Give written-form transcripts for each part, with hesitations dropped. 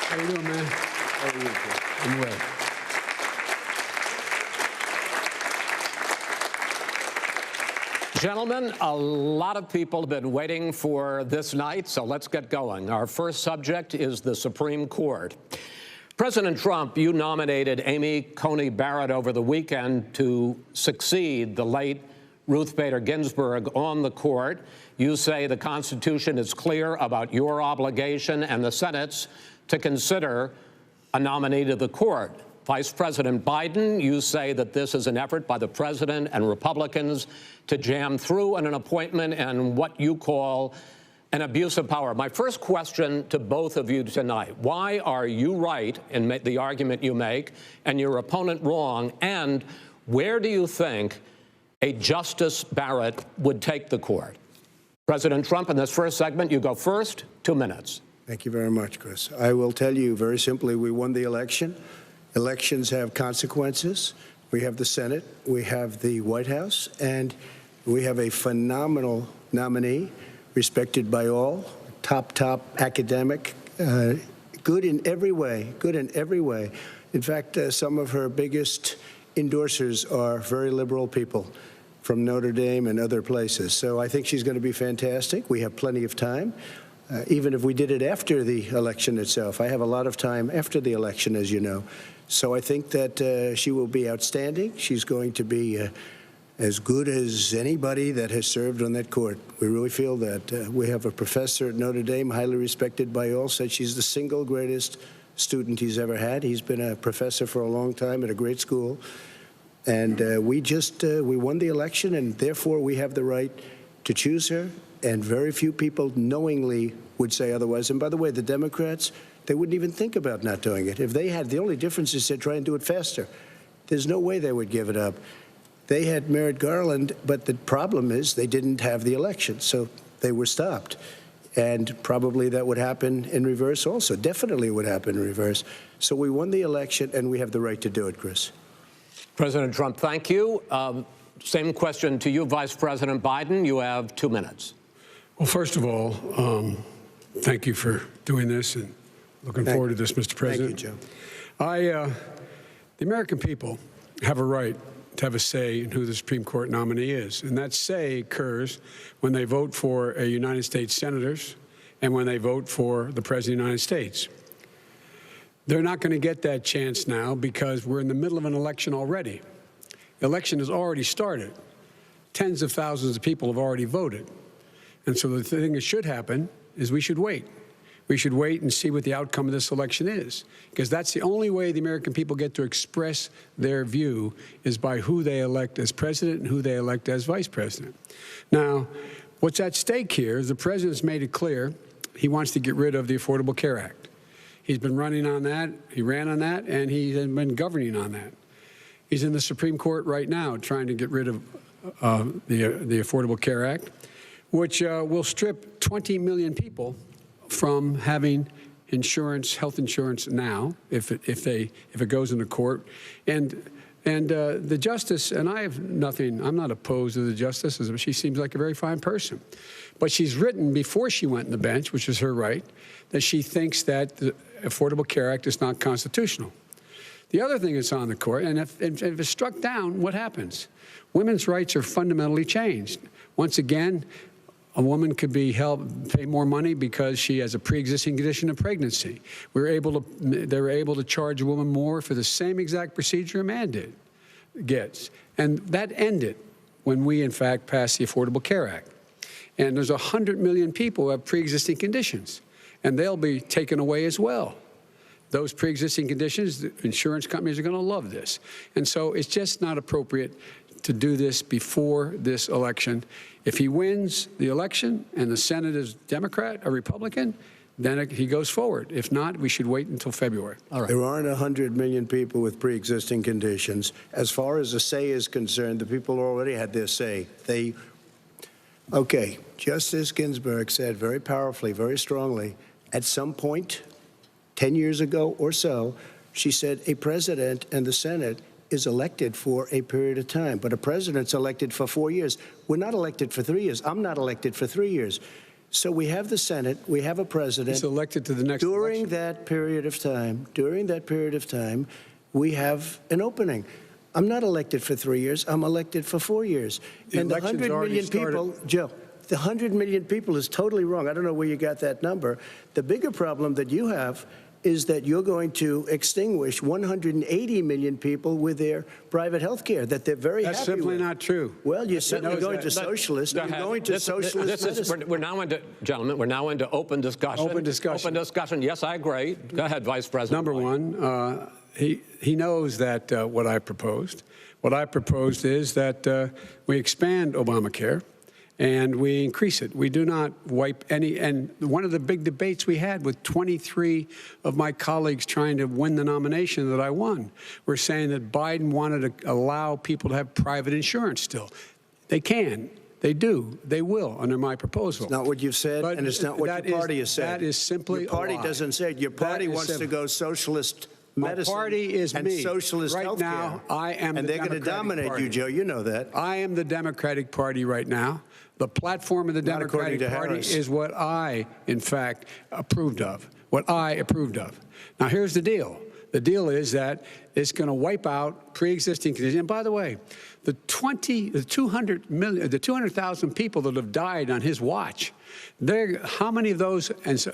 How you doing, man? How are you, Joe? I'm well. Gentlemen, a lot of people have been waiting for this night, so let's get going. Our first subject is the Supreme Court. President Trump, you nominated Amy Coney Barrett over the weekend to succeed the late Ruth Bader Ginsburg on the court. You say the Constitution is clear about your obligation and the Senate's to consider a nominee to the court. Vice President Biden, you say that this is an effort by the president and Republicans to jam through an appointment and what you call an abuse of power. My first question to both of you tonight: why are you right in the argument you make and your opponent wrong? And where do you think a Justice Barrett would take the court? President Trump, in this first segment, you go first. 2 minutes. Thank you very much, Chris. I will tell you very simply, we won the election. Elections have consequences. We have the Senate, we have the White House, and we have a phenomenal nominee, respected by all, top academic, good in every way, In fact, some of her biggest endorsers are very liberal people from Notre Dame and other places. So I think she's going to be fantastic. We have plenty of time. Even if we did it after the election itself. I have a lot of time after the election, as you know. So I think that she will be outstanding. She's going to be as good as anybody that has served on that court. We really feel that. We have a professor at Notre Dame, highly respected by all, said she's the single greatest student he's ever had. He's been a professor for a long time at a great school. And we won the election, and therefore we have the right to choose her. And very few people knowingly would say otherwise. And by the way, the Democrats, they wouldn't even think about not doing it. If they had, the only difference is they'd try and do it faster. There's no way they would give it up. They had Merrick Garland, but the problem is they didn't have the election, so they were stopped. And probably that would happen in reverse also. Definitely would happen in reverse. So we won the election, and we have the right to do it, Chris. President Trump, thank you. Same question to you, Vice President Biden. You have 2 minutes. Well, first of all, thank you for doing this, and looking forward to this, Mr. President. Thank you, Joe. The American people have a right to have a say in who the Supreme Court nominee is, and that say occurs when they vote for a United States senators and when they vote for the President of the United States. They're not going to get that chance now because we're in the middle of an election already. The election has already started. Tens of thousands of people have already voted. And so the thing that should happen is we should wait. We should wait and see what the outcome of this election is, because that's the only way the American people get to express their view is by who they elect as president and who they elect as vice president. Now, what's at stake here is the president's made it clear he wants to get rid of the Affordable Care Act. He's been running on that, he ran on that, and he's been governing on that. He's in the Supreme Court right now trying to get rid of the Affordable Care Act, which will strip 20 million people from having insurance, health insurance now, if it goes into court. And the justice, and I have nothing, I'm not opposed to the justice, she seems like a very fine person. But she's written before she went on the bench, which is her right, that she thinks that the Affordable Care Act is not constitutional. The other thing that's on the court, and if it's struck down, what happens? Women's rights are fundamentally changed. Once again, a woman could be pay more money because she has a pre-existing condition of pregnancy. They were able to charge a woman more for the same exact procedure a man gets. And that ended when we, in fact, passed the Affordable Care Act. And there's 100 million people who have pre-existing conditions, and they'll be taken away as well. Those pre-existing conditions, the insurance companies are going to love this. And so it's just not appropriate to do this before this election. If he wins the election and the Senate is Democrat or Republican, then he goes forward. If not, we should wait until February. All right. There aren't 100 million people with pre-existing conditions. As far as the say is concerned, the people already had their say. Okay, Justice Ginsburg said very powerfully, very strongly, at some point, 10 years ago or so, she said a president and the Senate is elected for a period of time, but a president's elected for 4 years. We're not elected for 3 years. I'm not elected for 3 years. So we have the Senate, we have a president. He's elected to the next During election. that period of time, we have an opening. I'm not elected for 3 years. I'm elected for 4 years. The And the election's 100 already million people, Joe, the 100 million people is totally wrong. I don't know where you got that number. The bigger problem that you have is that you're going to extinguish 180 million people with their private health care that they're very That's happy simply with. not true. Well, you're certainly knows going that. to socialist. Go You're ahead. going to socialist medicine. We're now into, gentlemen, we're now into open discussion. Open discussion. Open discussion. Yes, I agree. Go ahead, Vice President. Number one, he knows that what I proposed. What I proposed is that we expand Obamacare and we increase it. We do not wipe any. And one of the big debates we had with 23 of my colleagues trying to win the nomination that I won, were saying that Biden wanted to allow people to have private insurance still. They can. They do. They will under my proposal. It's not what you've said, But and it's not what your party has said. That is simply your party a lie. doesn't say it. Your party That is wants to simple. go socialist My medicine party is and me. socialist Right healthcare. now, I am and the they're going to Democratic dominate Party. you, Joe. You know that. I am the Democratic Party right now. The platform of the Not according Democratic to Party Harris. is what I, in fact, approved of. What I approved of. Now, here's the deal. The deal is that it's going to wipe out pre-existing conditions. And by the way, the 200,000 people that have died on his watch, how many of those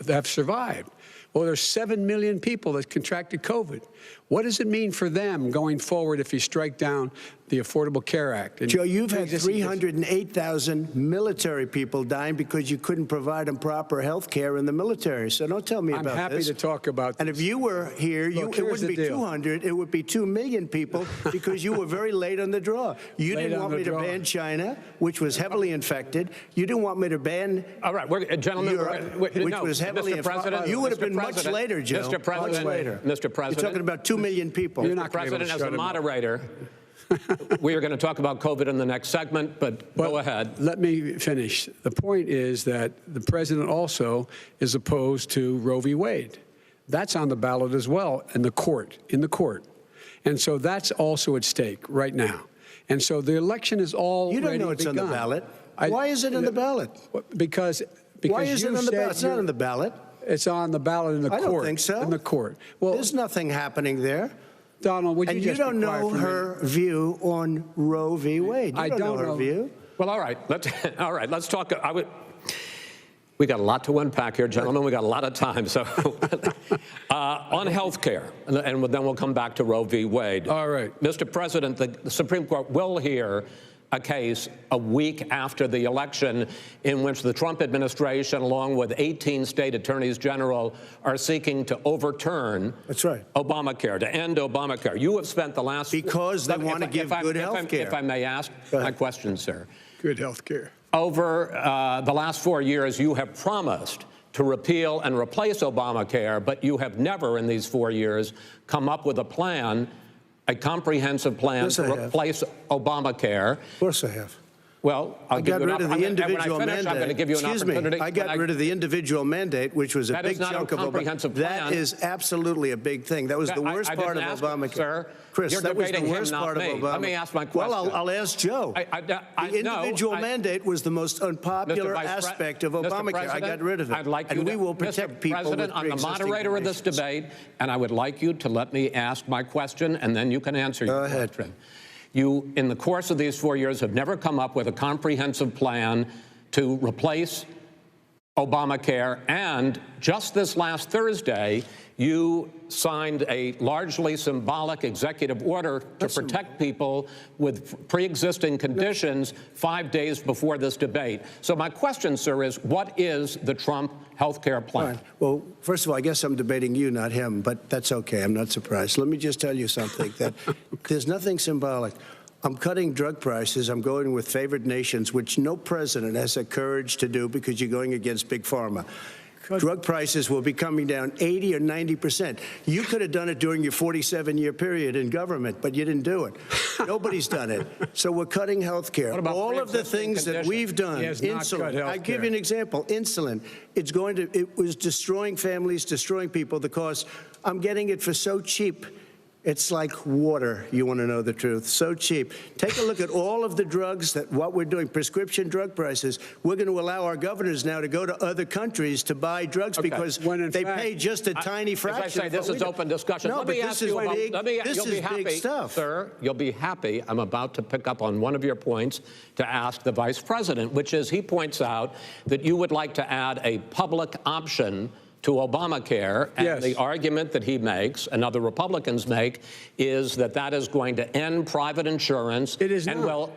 have survived? Well, there's 7 million people that contracted COVID. What does it mean for them going forward if you strike down the Affordable Care Act? And Joe, you've had pre-existing 308,000 military people dying because you couldn't provide them proper health care in the military. So don't tell me I'm about happy this. to talk about And this. if you were here, Look, it here's wouldn't the be deal. 200. It would be 2 million people because you were very late on the draw. You Late didn't on want the me to draw. ban China, which was heavily infected. You didn't want me to ban All right, gentlemen, Europe, which which was heavily Mr. President, You would have Mr. been much President, later, Joe. Mr. President, much later. Mr. President, You're talking about 2 million people. You're not gonna be able to President, as shut the him up. moderator, we are going to talk about COVID in the next segment, but go ahead. Let me finish. The point is that the president also is opposed to Roe v. Wade. That's on the ballot as well in the court. And so that's also at stake right now. And so the election is already You don't know it's on the begun. ballot. Why is it on the ballot? Because Why is you it on the said ballot? It's not on the ballot. It's on the ballot in the I court. don't think so. In the court. Well, There's nothing happening there. Donald, would you And just you don't be quiet know for a minute? her view on Roe v. Wade. You I don't know don't her know. view. Well, all right, let's talk. We got a lot to unpack here, gentlemen. We got a lot of time. So, on health care, and then we'll come back to Roe v. Wade. All right. Mr. President, the Supreme Court will hear a case a week after the election in which the Trump administration, along with 18 state attorneys general, are seeking to overturn That's right. Obamacare, to end Obamacare. You have spent the last... Because they want to give good health care. If I may ask my question, sir. Good health care. Over the last 4 years, you have promised to repeal and replace Obamacare, but you have never in these 4 years come up with a plan, a comprehensive plan Yes, to I have. replace Obamacare. Of course I have. Well, I got rid of the individual when I finish, mandate. I'm going to give you an Excuse me. opportunity. I got rid of the individual mandate, which was a That is big not a chunk of comprehensive plan. That is absolutely a big thing. That was the worst I part of didn't ask, Obamacare. sir. Chris, You're that was the debating him, worst not part of me. Obamacare. Let me ask my question. Well, I'll ask Joe. The no, individual mandate was the most unpopular Mr. aspect of Mr. Obamacare. I President, got rid of it. I'd like you and to, we will Mr. protect people President, with I'm the pre-existing moderator of this conditions. debate, and I would like you to let me ask my question, and then you can answer your Go ahead. question. You, in the course of these 4 years, have never come up with a comprehensive plan to replace Obamacare, and just this last Thursday, you signed a largely symbolic executive order to protect people with pre-existing conditions 5 days before this debate. So my question, sir, is what is the Trump health care plan? Fine. Well, first of all, I guess I'm debating you, not him, but that's okay. I'm not surprised. Let me just tell you something, that there's nothing symbolic. I'm cutting drug prices. I'm going with favored nations, which no president has the courage to do because you're going against big pharma. Drug prices will be coming down 80 or 90%. You could have done it during your 47-year period in government, but you didn't do it. Nobody's done it. So we're cutting health care. What about all of the pre-existing things that conditions? we've done, He has not cut insulin. health I give care. you an example. Insulin. It was destroying families, destroying people because I'm getting it for so cheap It's like water, you want to know the truth. So cheap. Take a look at all of the drugs what we're doing, prescription drug prices. We're going to allow our governors now to go to other countries to buy drugs because they pay just a tiny fraction. As I say, this is open discussion. No, let but me this ask is you about, big, this is big stuff. Sir, you'll be happy. I'm about to pick up on one of your points to ask the Vice President, which is he points out that you would like to add a public option to Obamacare, and yes. The argument that he makes and other Republicans make is that that is going to end private insurance. It is and not. Well,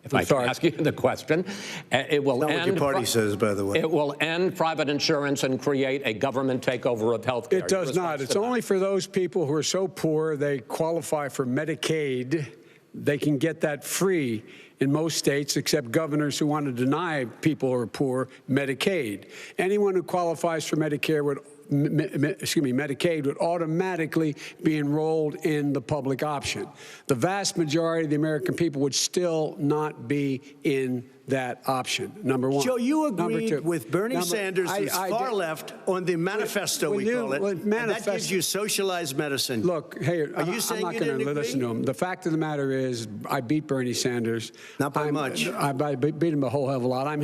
if I can ask you the question, it will Not end. what your party says, by the way. It will end private insurance and create a government takeover of health care. It does not. It's only for those people who are so poor they qualify for Medicaid. They can get that free in most states, except governors who want to deny people who are poor Medicaid. Anyone who qualifies for Medicare would, Medicaid would automatically be enrolled in the public option. The vast majority of the American people would still not be in that option, number one. Joe, you agreed with Bernie Sanders, who's far left, on the manifesto, we call it, and that gives you socialized medicine. Look, hey, Are you saying I'm not you going to didn't listen to agree? him. The fact of the matter is, I beat Bernie Sanders. Not by much. I beat him a whole hell of a lot. I'm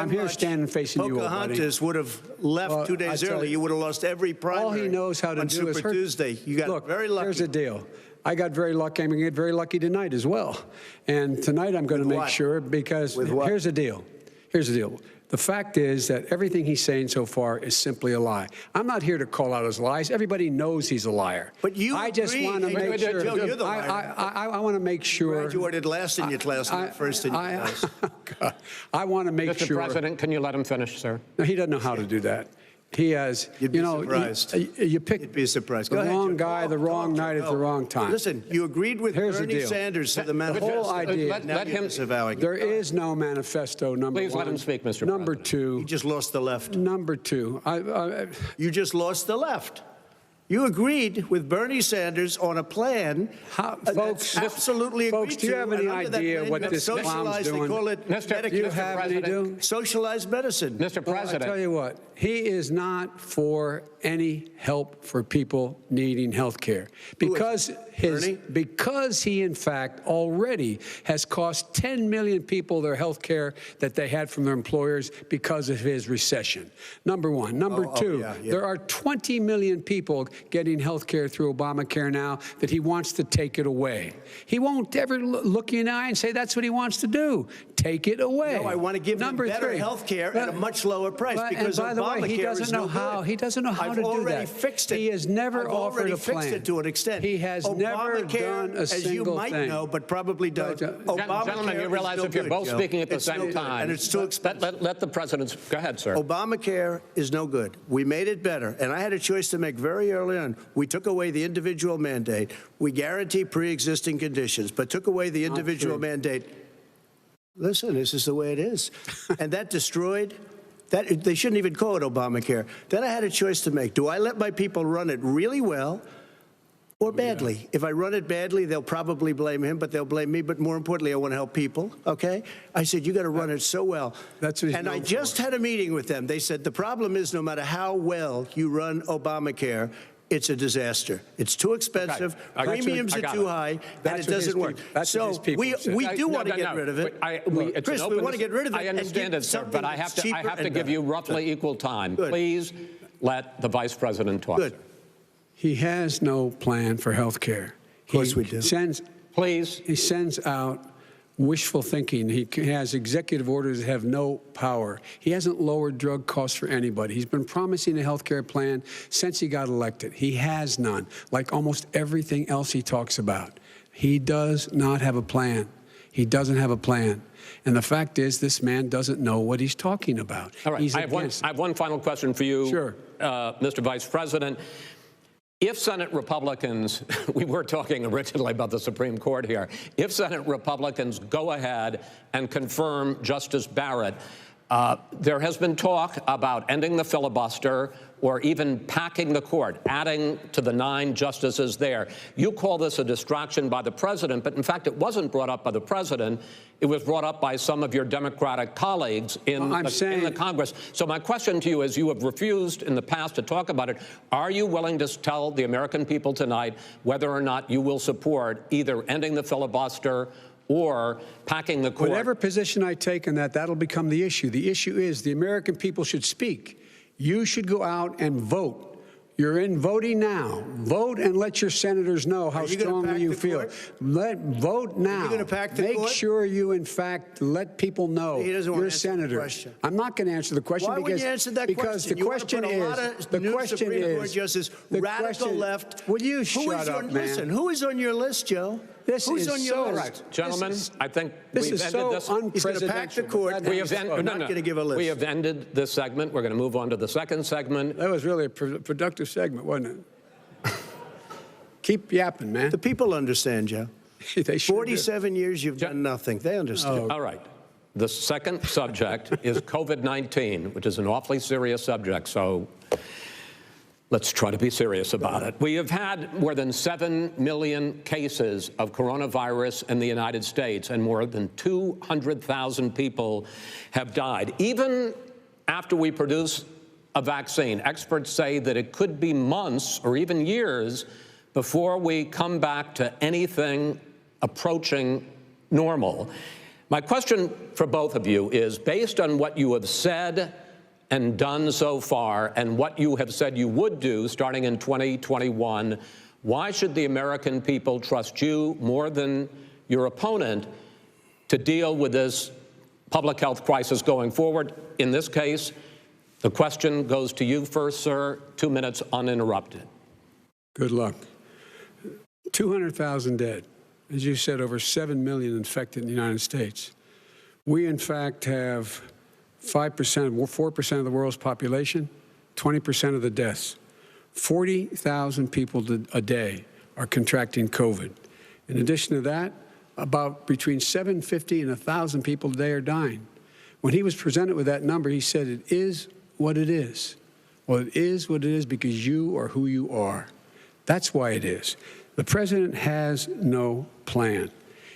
here standing facing you, old buddy. Pocahontas would have left 2 days early. You would have lost every primary. All he knows how to on do Super is hurt. Tuesday. You got very lucky. Here's the deal. I got very lucky. I'm going to get very lucky tonight as well. And tonight I'm going to make sure, because here's the deal. Here's the deal. The fact is that everything he's saying so far is simply a lie. I'm not here to call out his lies. Everybody knows he's a liar. But you I just agree. want to Hey, make sure. Joe, you're the liar. I want to make sure. Graduated last in your class, not first in your class. I want to make sure. Mr. President, can you let him finish, sir? No, he doesn't know how to do that. He has, You'd be surprised. You pick You'd be surprised. the wrong guy, the wrong night at the wrong time. Listen, you agreed with Here's the Bernie deal. Sanders to the The manifesto. whole idea. Let him. There is no manifesto, number Please one. let him speak, Mr. Number President. two. You just lost the left. Number two. You just lost the left. You agreed with Bernie Sanders on a plan. Folks, absolutely folks, agreed do you to, have any and under that idea plan, what you have this clown's socialized, doing? They call it Mr. Do you Mr. have any President. socialized medicine. Mr. Well, President. I tell you what, he is not for any help for people needing health care because he in fact already has cost 10 million people their health care that they had from their employers because of his recession. Number one. Number two, there are 20 million people getting health care through Obamacare now that he wants to take it away. He won't ever look you in the eye and say that's what he wants to do. Take it away. No, I want to give them better three, health care at a much lower price because and by the way, he doesn't know how. He doesn't know how to do that. I've already fixed it. He has never offered a plan. Fixed it to an extent. He has never done a single thing. As you might know, but probably don't. Gentlemen, you realize if you're both speaking at the same time, and it's too expensive. Let the president go ahead, sir. Obamacare is no good. We made it better, and I had a choice to make very early on. We took away the individual mandate. We guarantee pre-existing conditions, but took away the individual mandate. Listen, this is the way it is, and that destroyed. They shouldn't even call it Obamacare. Then I had a choice to make. Do I let my people run it really well or badly? If I run it badly, they'll probably blame him, but they'll blame me. But more importantly, I want to help people, okay? I said, you got to run it so well. That's what he's and I known just for. had a meeting with them. They said, the problem is no matter how well you run Obamacare, it's a disaster. It's too expensive. Premiums are too high, and it doesn't work. So we do want to get rid of it. Chris, we want to get rid of it. I understand it, sir, but I have to give you roughly equal time. Good. Please let the vice president talk. Good. He has no plan for health care. Of course we do. Please. He sends out wishful thinking. He has executive orders that have no power. He hasn't lowered drug costs for anybody. He's been promising a health care plan since he got elected. He has none, like almost everything else he talks about. He does not have a plan. He doesn't have a plan. And the fact is, this man doesn't know what he's talking about. All right. I have one final question for you, Sure. Mr. Vice President. If Senate Republicans, we were talking originally about the Supreme Court here, if Senate Republicans go ahead and confirm Justice Barrett, There has been talk about ending the filibuster or even packing the court, adding to the 9 justices there. You call this a distraction by the president, but in fact, it wasn't brought up by the president. It was brought up by some of your Democratic colleagues in the Congress. So my question to you is, you have refused in the past to talk about it. Are you willing to tell the American people tonight whether or not you will support either ending the filibuster or packing the court? Whatever position I take on that, that'll become the issue. The issue is the American people should speak. You should go out and vote. You're in voting now. Vote and let your senators know how strongly you feel. Vote now. Are you going to pack the court? Make sure you, in fact, let people know you're a senator. I'm not going to answer the question. Why wouldn't you answer that because question? the question is, the question is, Justice, radical left. Will you shut up, man? Listen, who is on your list, Joe? Who's on your list? Right. Gentlemen, I think this is so unprecedented. He's going to pack the court. We're not going to give a list. We have ended this segment. We're going to move on to the second segment. That was really a productive segment, wasn't it? Keep yapping, man. The people understand, Joe. They sure 47 years you've done nothing. They understand. All right. The second subject is COVID-19, which is an awfully serious subject. So let's try to be serious about it. We have had more than 7 million cases of coronavirus in the United States, and more than 200,000 people have died. Even after we produce a vaccine, experts say that it could be months or even years before we come back to anything approaching normal. My question for both of you is, based on what you have said and done so far, and what you have said you would do starting in 2021, why should the American people trust you more than your opponent to deal with this public health crisis going forward? In this case, the question goes to you first, sir. 2 minutes uninterrupted. Good luck. 200,000 dead. As you said, over 7 million infected in the United States. We, in fact, have 4% of the world's population, 20% of the deaths. 40,000 people a day are contracting COVID. In addition to that, about between 750 and 1,000 people a day are dying. When he was presented with that number, he said, it is what it is. Well, it is what it is because you are who you are. That's why it is. The president has no plan.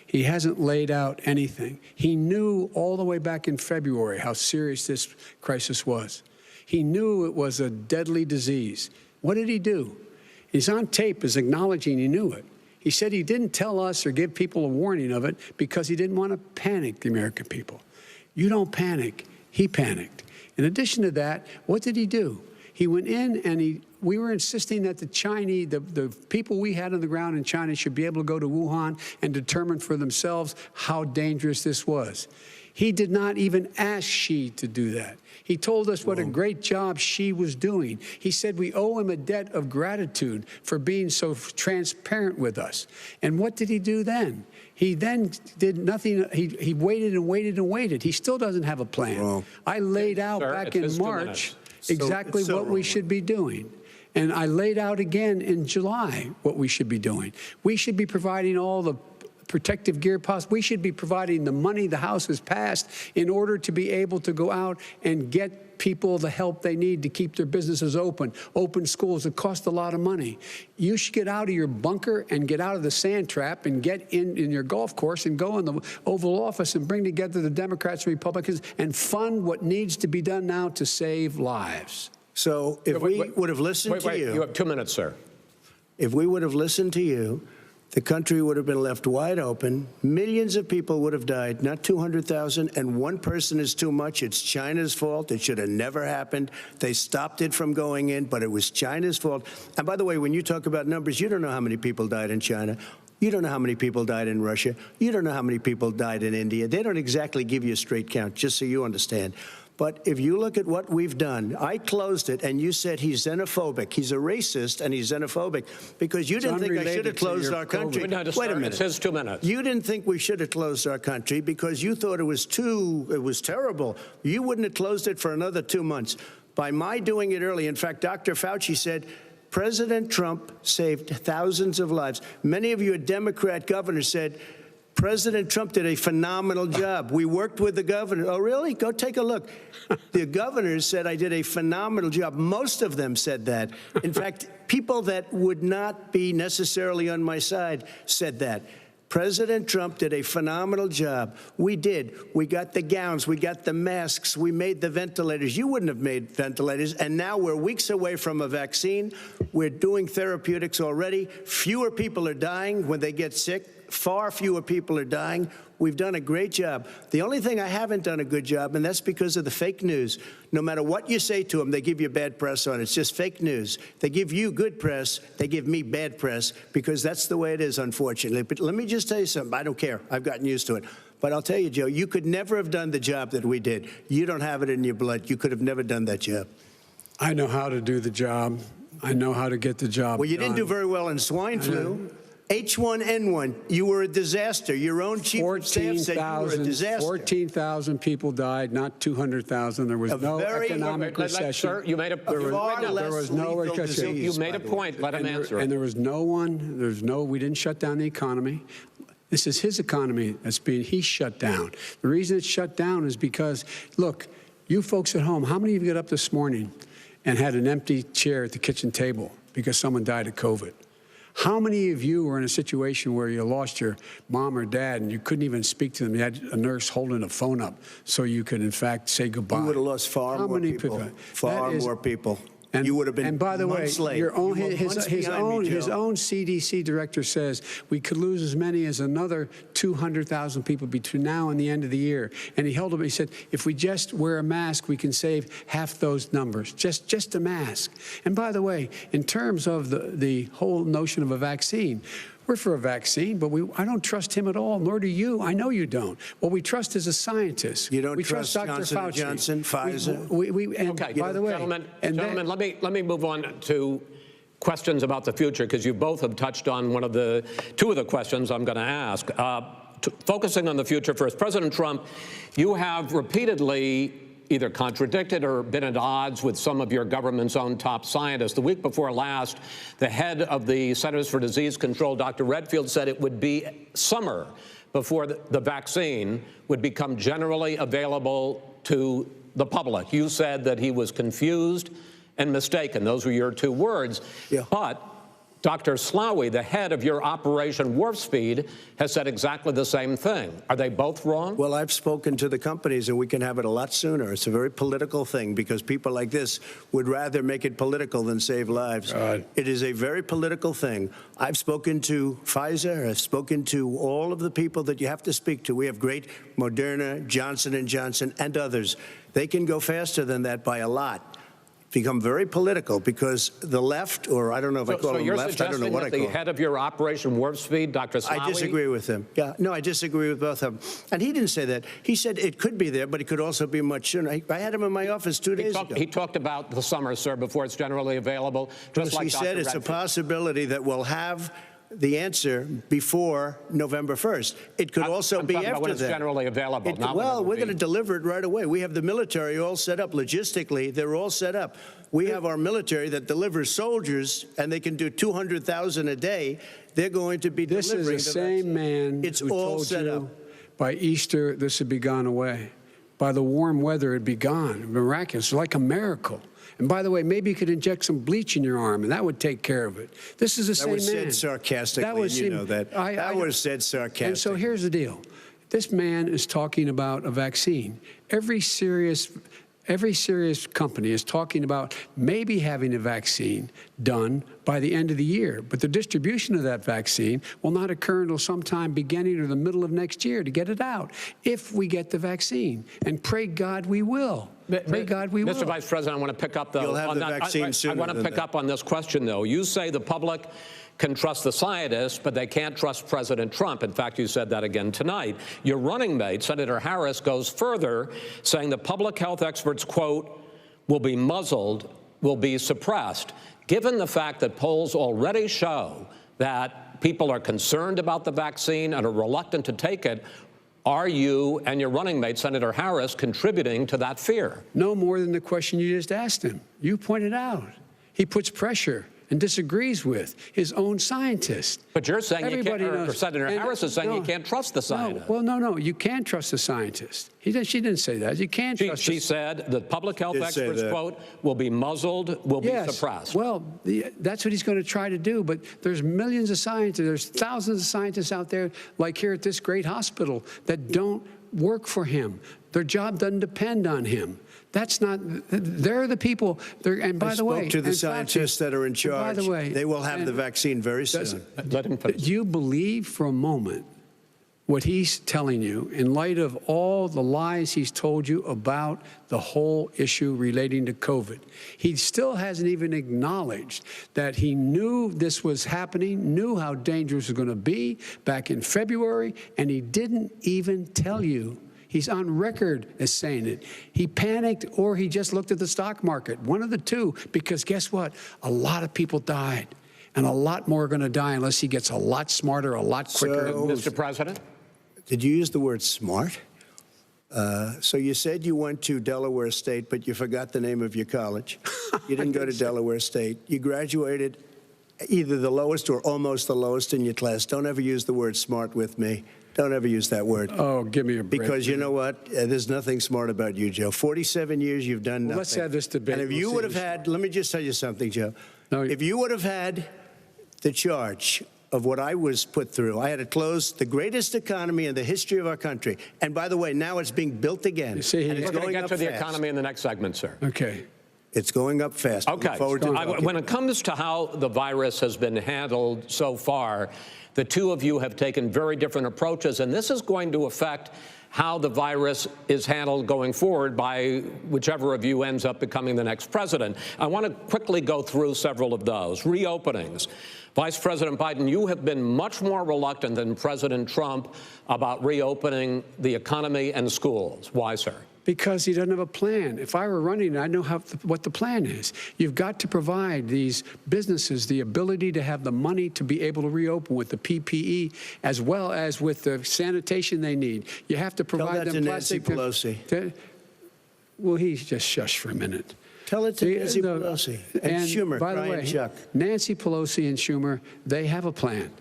He hasn't laid out anything. He knew all the way back in February how serious this crisis was. He knew it was a deadly disease. What did he do? He's on tape as acknowledging he knew it. He said he didn't tell us or give people a warning of it because he didn't want to panic the American people. You don't panic. He panicked. In addition to that, what did he do? He went in and we were insisting that the Chinese, the people we had on the ground in China should be able to go to Wuhan and determine for themselves how dangerous this was. He did not even ask Xi to do that. He told us what a great job Xi was doing. He said we owe him a debt of gratitude for being so transparent with us. And what did he do then? He then did nothing. He waited and waited and waited. He still doesn't have a plan. I laid out back in March exactly what we should be doing. And I laid out again in July what we should be doing. We should be providing all the protective gear possible. We should be providing the money the House has passed in order to be able to go out and get people the help they need to keep their businesses open schools. It costs a lot of money. You should get out of your bunker and get out of the sand trap and get in your golf course and go in the Oval Office and bring together the Democrats and Republicans and fund what needs to be done now to save lives. So if we would have listened to you. You have 2 minutes, sir. If we would have listened to you, the country would have been left wide open. Millions of people would have died, not 200,000. And one person is too much. It's China's fault. It should have never happened. They stopped it from going in, but it was China's fault. And by the way, when you talk about numbers, you don't know how many people died in China. You don't know how many people died in Russia. You don't know how many people died in India. They don't exactly give you a straight count, just so you understand. But if you look at what we've done, I closed it, and you said he's xenophobic. He's a racist, and he's xenophobic because you didn't think I should have closed our country. Wait a minute. It says 2 minutes. You didn't think we should have closed our country because you thought it was terrible. You wouldn't have closed it for another 2 months. By my doing it early, in fact, Dr. Fauci said, President Trump saved thousands of lives. Many of you Democrat governors said, President Trump did a phenomenal job. We worked with the governor. Oh, really? Go take a look. The governors said I did a phenomenal job. Most of them said that. In fact, people that would not be necessarily on my side said that. President Trump did a phenomenal job. We did. We got the gowns. We got the masks. We made the ventilators. You wouldn't have made ventilators. And now we're weeks away from a vaccine. We're doing therapeutics already. Fewer people are dying when they get sick. Far fewer people are dying. We've done a great job. The only thing I haven't done a good job, and that's because of the fake news. No matter what you say to them, they give you bad press on it. It's just fake news. They give you good press. They give me bad press because that's the way it is, unfortunately. But let me just tell you something. I don't care. I've gotten used to it. But I'll tell you, Joe, you could never have done the job that we did. You don't have it in your blood. You could have never done that job. I know how to do the job. I know how to get the job Well, you didn't do very well in swine flu. H1N1, you were a disaster. Your own chief of staff said you were a disaster. 14,000 people died, not 200,000. There was no economic recession. Sir, you made a There was no recession. You made a point. Let him answer. And there was we didn't shut down the economy. This is his economy he's shut down. The reason it's shut down is because, look, you folks at home, how many of you got up this morning and had an empty chair at the kitchen table because someone died of COVID? How many of you were in a situation where you lost your mom or dad and you couldn't even speak to them? You had a nurse holding a phone up so you could, in fact, say goodbye. You would have lost far more people. Far more people. And you would have been. And by the way, his own CDC director says we could lose as many as another 200,000 people between now and the end of the year. And he held up. He said, if we just wear a mask, we can save half those numbers. Just a mask. And by the way, in terms of the whole notion of a vaccine. We're for a vaccine, but I don't trust him at all, nor do you. I know you don't. What we trust is a scientist. You don't we trust Dr. Johnson Fauci. Johnson, Pfizer? Okay, by the way, gentlemen, let me move on to questions about the future, because you both have touched on two of the questions I'm going to ask. Focusing on the future first, President Trump, you have repeatedly either contradicted or been at odds with some of your government's own top scientists. The week before last, the head of the Centers for Disease Control, Dr. Redfield, said it would be summer before the vaccine would become generally available to the public. You said that he was confused and mistaken. Those were your two words. Yeah. But Dr. Slaoui, the head of your Operation Warp Speed, has said exactly the same thing. Are they both wrong? Well, I've spoken to the companies, and we can have it a lot sooner. It's a very political thing because people like this would rather make it political than save lives. It is a very political thing. I've spoken to Pfizer. I've spoken to all of the people that you have to speak to. We have great Moderna, Johnson & Johnson, and others. They can go faster than that by a lot. Become very political because the left, or I don't know if I call them left, I don't know what I call them. The head of your Operation Warp Speed, Dr. Slaoui? I disagree with him. Yeah, no, I disagree with both of them. And he didn't say that. He said it could be there, but it could also be much sooner. I had him in my office 2 days ago. He talked about the summer, sir, before it's generally available. Just like he said it's a possibility that we'll have the answer before November 1st. It could also be after when it's that. Generally available. Well, we're going to deliver it right away. We have the military all set up. Logistically, they're all set up. We have our military that delivers soldiers, and they can do 200,000 a day. They're going to be delivering This is the same man It's who all told set you up. by Easter this would be gone away. By the warm weather, it'd be gone. Miraculous, like a miracle. And by the way, maybe you could inject some bleach in your arm, and that would take care of it. This is the same man. That was said sarcastically, and you know that. That was said sarcastically. And so here's the deal. This man is talking about a vaccine. Every serious company is talking about maybe having a vaccine done by the end of the year. But the distribution of that vaccine will not occur until sometime beginning or the middle of next year to get it out, if we get the vaccine. And pray God we will. Pray God we will. Mr. Vice President, I want to pick up You'll have the vaccine sooner I want to pick up on this question, though. You say the public can trust the scientists, but they can't trust President Trump. In fact, you said that again tonight. Your running mate, Senator Harris, goes further, saying the public health experts, quote, will be muzzled, will be suppressed. Given the fact that polls already show that people are concerned about the vaccine and are reluctant to take it, are you and your running mate, Senator Harris, contributing to that fear? No more than the question you just asked him. You pointed out. He puts pressure. and disagrees with his own scientists. But you're saying you can't, or knows. Senator And, Harris is saying no, you can't trust the scientists. No, well, no, you can't trust the scientists. She didn't say that. You can't trust. She said the public health Did say experts, that. quote, will be muzzled, will be suppressed. Well, that's what he's going to try to do. But there's millions of scientists, there's thousands of scientists out there, like here at this great hospital, that don't work for him. Their job doesn't depend on him. That's not. They're the people. And by the way, I spoke to the scientists that are in charge. By the way, they will have the vaccine very soon. Let him finish. Do you believe for a moment what he's telling you in light of all the lies he's told you about the whole issue relating to COVID? He still hasn't even acknowledged that he knew this was happening, knew how dangerous it was going to be back in February, and he didn't even tell you. He's on record as saying it. He panicked or he just looked at the stock market, one of the two, because guess what? A lot of people died, and a lot more are going to die unless he gets a lot smarter, a lot quicker. So, Mr. President? Did you use the word smart? So you said you went to Delaware State, but you forgot the name of your college. You didn't go to Delaware State. You graduated either the lowest or almost the lowest in your class. Don't ever use the word smart with me. Don't ever use that word. Oh, give me a break. Because you know what? There's nothing smart about you, Joe. 47 years, you've done nothing. Let's have this debate. And if you would have had, let me just tell you something, Joe. No, if you would have had the charge of what I was put through, I had to close the greatest economy in the history of our country. And by the way, now it's being built again. You see, and it's We're going going to get up to the fast. economy in the next segment, sir. Okay. It's going up fast. Okay. Look forward to talking. When it comes to how the virus has been handled so far, the two of you have taken very different approaches, and this is going to affect how the virus is handled going forward by whichever of you ends up becoming the next president. I want to quickly go through several of those. Reopenings. Vice President Biden, you have been much more reluctant than President Trump about reopening the economy and schools. Why, sir? Because he doesn't have a plan. If I were running, I know what the plan is. You've got to provide these businesses the ability to have the money to be able to reopen with the PPE as well as with the sanitation they need. You have to provide Tell that them to Nancy plastic. Pelosi. Well, he's just shush for a minute. Tell it to Nancy Pelosi and Schumer, by the Brian way, Chuck. Nancy Pelosi and Schumer, they have a plan.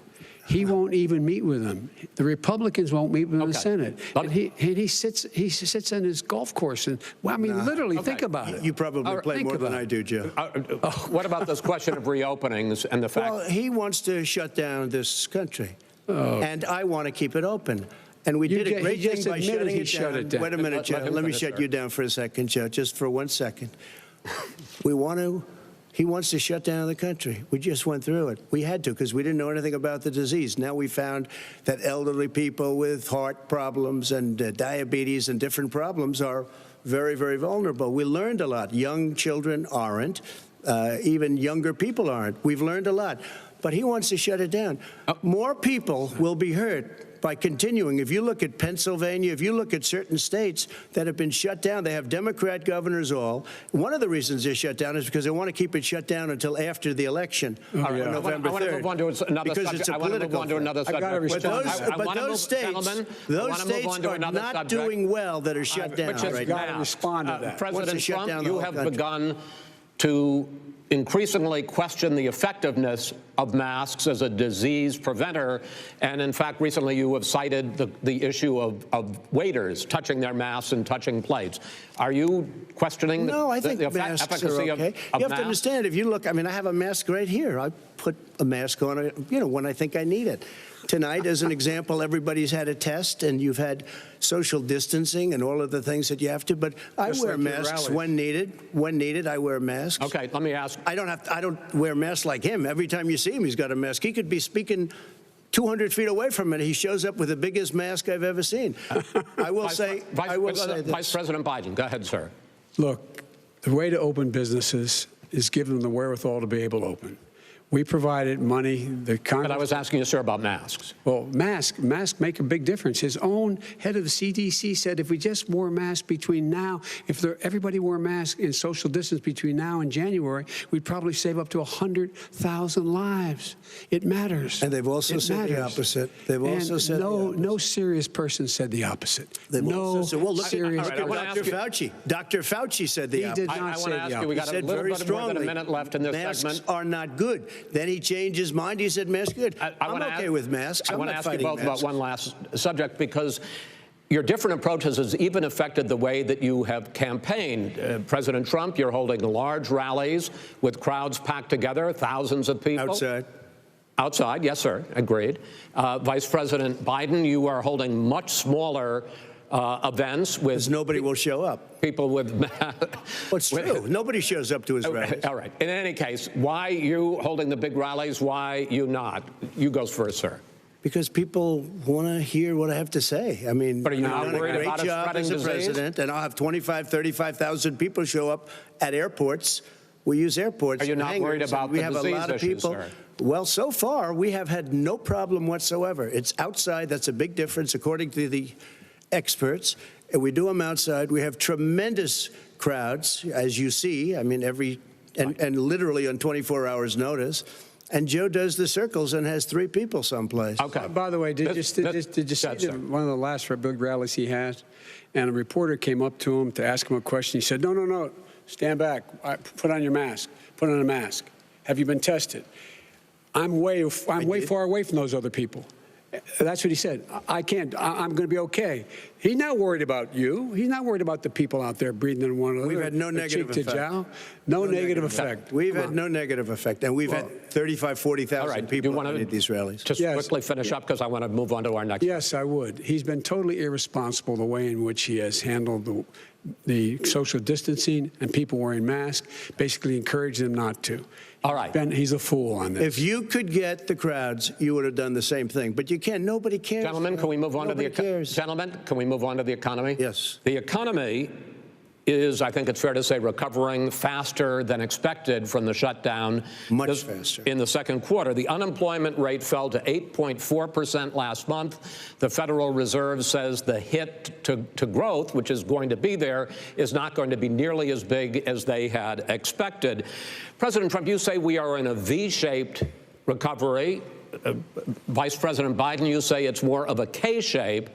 He won't even meet with them. The Republicans won't meet with him in the Senate. And he sits on his golf course. And, well, I mean, literally, think about it. You probably play more than I do, Joe. What about this question of reopenings and the fact? Well, he wants to shut down this country, and I want to keep it open. And we did a great thing by shutting it down. Wait a minute, Joe. Let me shut you down for a second, Joe, just for 1 second. He wants to shut down the country. We just went through it. We had to because we didn't know anything about the disease. Now we found that elderly people with heart problems and diabetes and different problems are very, very vulnerable. We learned a lot. Young children aren't. Even younger people aren't. We've learned a lot. But he wants to shut it down. More people will be hurt by continuing. If you look at Pennsylvania, if you look at certain states that have been shut down, they have Democrat governors all. One of the reasons they're shut down is because they want to keep it shut down until after the election on November 3rd. I want to move on to another because subject. it's a I want to move on to another subject. But those states are not doing well that are shut down right now. Respond to that. President Trump, you have begun to increasingly question the effectiveness of masks as a disease preventer. And in fact, recently you have cited the issue of waiters touching their masks and touching plates. Are you questioning the efficacy of masks? You have to understand, if you look, I mean, I have a mask right here. I put a mask on, when I think I need it. Tonight, as an example, everybody's had a test, and you've had social distancing and all of the things that you have to. But I wear masks when needed. When needed, I wear masks. Okay, let me ask. I don't wear masks like him. Every time you see him, he's got a mask. He could be speaking 200 feet away from it. He shows up with the biggest mask I've ever seen. I will say this. Vice President Biden, go ahead, sir. Look, the way to open businesses is give them the wherewithal to be able to open. We provided money. The Congress. But I was asking you, sir, about masks. Well, masks make a big difference. His own head of the CDC said if we just wore masks between now, if everybody wore masks in social distance between now and January, we'd probably save up to 100,000 lives. It matters. And they've also said the opposite. They've also said no serious person said the opposite. They've also said, well, look serious. at Dr. Fauci. Dr. Fauci said the opposite. He did not say the opposite. We got a little bit more than a minute left in this masks segment. Are not good. Then he changed his mind. He said masks good. I'm okay with masks. I want to ask you both about one last subject, because your different approaches has even affected the way that you have campaigned. President Trump, you're holding large rallies with crowds packed together, thousands of people. Outside. Outside, yes, sir, agreed. Vice President Biden, you are holding much smaller events with... Because nobody will show up. People with... Well, it's true. Nobody shows up to his rallies. All right. In any case, why you holding the big rallies? Why you not? You go first, sir. Because people want to hear what I have to say. I mean, but are you not worried about a great job as a president, and I'll have 35,000 people show up at airports. We use airports. Are you not worried about the disease issues, sir? Well, so far, we have had no problem whatsoever. It's outside. That's a big difference, according to the experts. And we do them outside. We have tremendous crowds, as you see. I mean, and literally on 24 hours notice. And Joe does the circles and has 3 people someplace. Okay. By the way, did you see one of the last big rallies he had? And a reporter came up to him to ask him a question. He said, no, stand back. Put on your mask. Put on a mask. Have you been tested? I'm way far away from those other people. That's what he said. I can't. I'm going to be okay. He's not worried about you. He's not worried about the people out there breathing in one another. We've had no negative effect. No negative effect. We've had no negative effect. And we've had 35,000, 40,000 people at these rallies. Just quickly finish up, because I want to move on to our next. Yes, I would. He's been totally irresponsible the way in which he has handled the social distancing and people wearing masks, basically encouraged them not to. All right. He's a fool on this. If you could get the crowds, you would have done the same thing. But you can't. Nobody cares. Gentlemen, can we move on to the economy? Gentlemen, can we move on to the economy? Yes. The economy is, I think it's fair to say, recovering faster than expected from the shutdown. Much faster. In the second quarter, the unemployment rate fell to 8.4% last month. The Federal Reserve says the hit to growth, which is going to be there, is not going to be nearly as big as they had expected. President Trump, you say we are in a V-shaped recovery. Vice President Biden, you say it's more of a K-shape.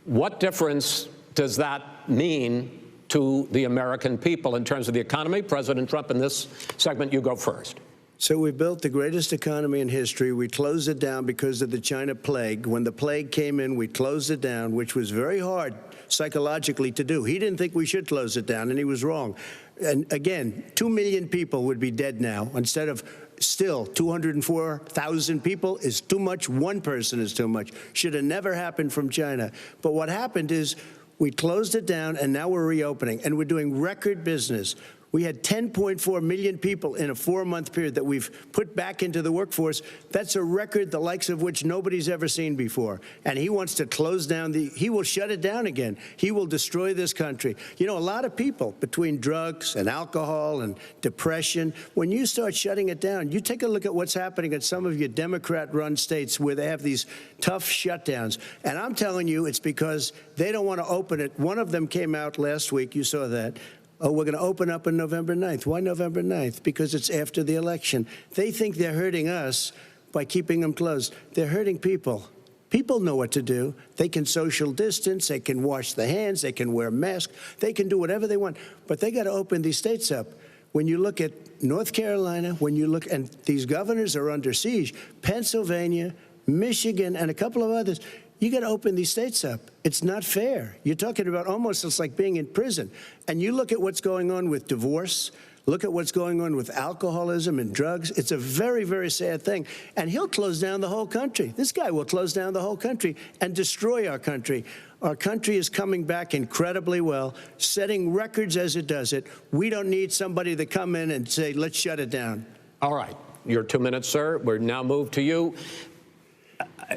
What difference does that mean to the American people in terms of the economy? President Trump, in this segment, you go first. So we built the greatest economy in history. We closed it down because of the China plague. When the plague came in, we closed it down, which was very hard psychologically to do. He didn't think we should close it down, and he was wrong. And again, 2 million people would be dead now instead of still 204,000 people is too much. One person is too much. Should have never happened from China. But what happened is we closed it down, and now we're reopening, and we're doing record business. We had 10.4 million people in a 4-month period that we've put back into the workforce. That's a record the likes of which nobody's ever seen before. And he wants to close down he will shut it down again. He will destroy this country. You know, a lot of people, between drugs and alcohol and depression, when you start shutting it down, you take a look at what's happening in some of your Democrat-run states where they have these tough shutdowns. And I'm telling you, it's because they don't want to open it. One of them came out last week. You saw that. Oh, we're going to open up on November 9th. Why November 9th? Because it's after the election. They think they're hurting us by keeping them closed. They're hurting people. People know what to do. They can social distance. They can wash their hands. They can wear masks. They can do whatever they want. But they got to open these states up. When you look at North Carolina, and these governors are under siege, Pennsylvania, Michigan, and a couple of others, you got to open these states up. It's not fair. You're talking about almost it's like being in prison. And you look at what's going on with divorce, look at what's going on with alcoholism and drugs. It's a very, very sad thing. And he'll close down the whole country. This guy will close down the whole country and destroy our country. Our country is coming back incredibly well, setting records as it does it. We don't need somebody to come in and say, let's shut it down. All right. Your 2 minutes, sir. We're now moved to you.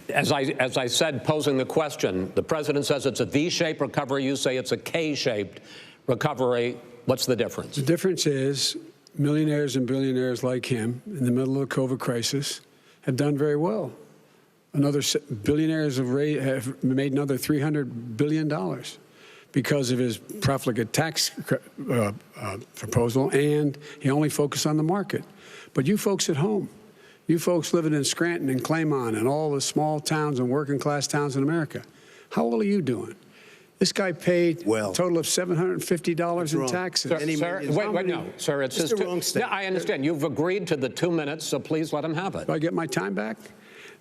As I said, posing the question, the president says it's a V-shaped recovery. You say it's a K-shaped recovery. What's the difference? The difference is millionaires and billionaires like him in the middle of the COVID crisis have done very well. Billionaires have made another $300 billion because of his profligate tax proposal, and he only focused on the market. But you folks at home, you folks living in Scranton and Claymont and all the small towns and working class towns in America, how well are you doing? This guy paid a total of $750 in taxes. Sir, wait, no, sir, it's his wrong statement. Yeah, I understand. You've agreed to the 2 minutes, so please let him have it. Do I get my time back?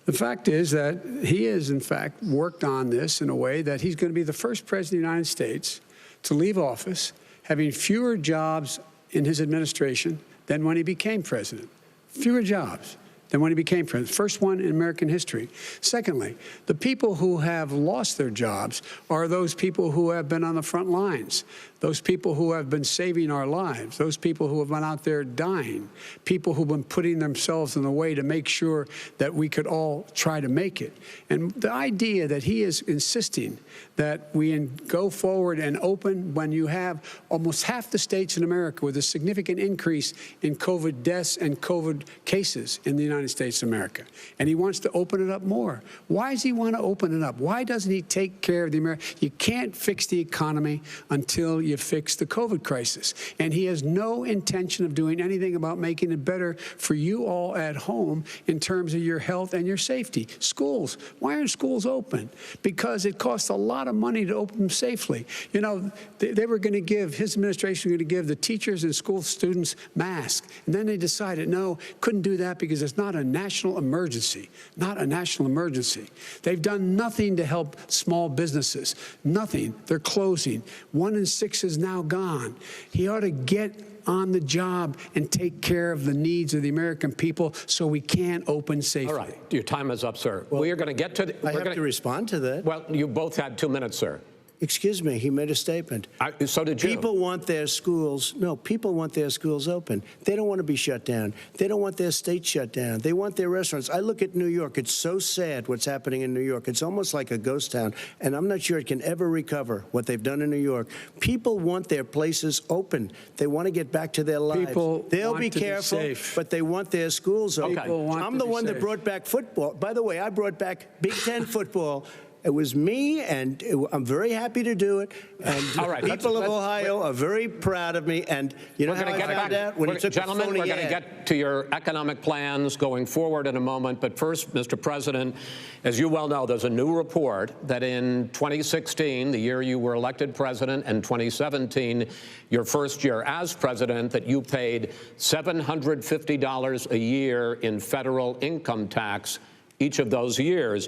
The fact is that he has, in fact, worked on this in a way that he's going to be the first president of the United States to leave office having fewer jobs in his administration than when he became president. Fewer jobs than when he became president. First one in American history. Secondly, the people who have lost their jobs are those people who have been on the front lines, those people who have been saving our lives, those people who have been out there dying, people who've been putting themselves in the way to make sure that we could all try to make it. And the idea that he is insisting that we go forward and open when you have almost half the states in America with a significant increase in COVID deaths and COVID cases in the United States of America. And he wants to open it up more. Why does he want to open it up? Why doesn't he take care of the American? You can't fix the economy until you fix the COVID crisis. And he has no intention of doing anything about making it better for you all at home in terms of your health and your safety. Schools. Why aren't schools open? Because it costs a lot of money to open them safely. You know, they were going to give, his administration was going to give the teachers and school students masks. And then they decided, no, couldn't do that because it's not a national emergency. Not a national emergency. They've done nothing to help small businesses. Nothing. They're closing. 1 in 6 is now gone. He ought to get on the job and take care of the needs of the American people so we can open safely. All right. Your time is up, sir. Well, we are going to get to the... I have to respond to that. Well, you both had 2 minutes, sir. Excuse me, he made a statement. So did you. People want their schools, people want their schools open. They don't want to be shut down. They don't want their state shut down. They want their restaurants. I look at New York. It's so sad what's happening in New York. It's almost like a ghost town, and I'm not sure it can ever recover what they've done in New York. People want their places open. They want to get back to their lives. They'll be careful, but they want their schools open. I'm the one that brought back football. By the way, I brought back Big Ten football. It was me, and I'm very happy to do it. And all right, people of Ohio are very proud of me. And you know how I found out? When he took Gentlemen, we're going to ad. get to your economic plans going forward in a moment. But first, Mr. President, as you well know, there's a new report that in 2016, the year you were elected president, and 2017, your first year as president, that you paid $750 a year in federal income tax each of those years.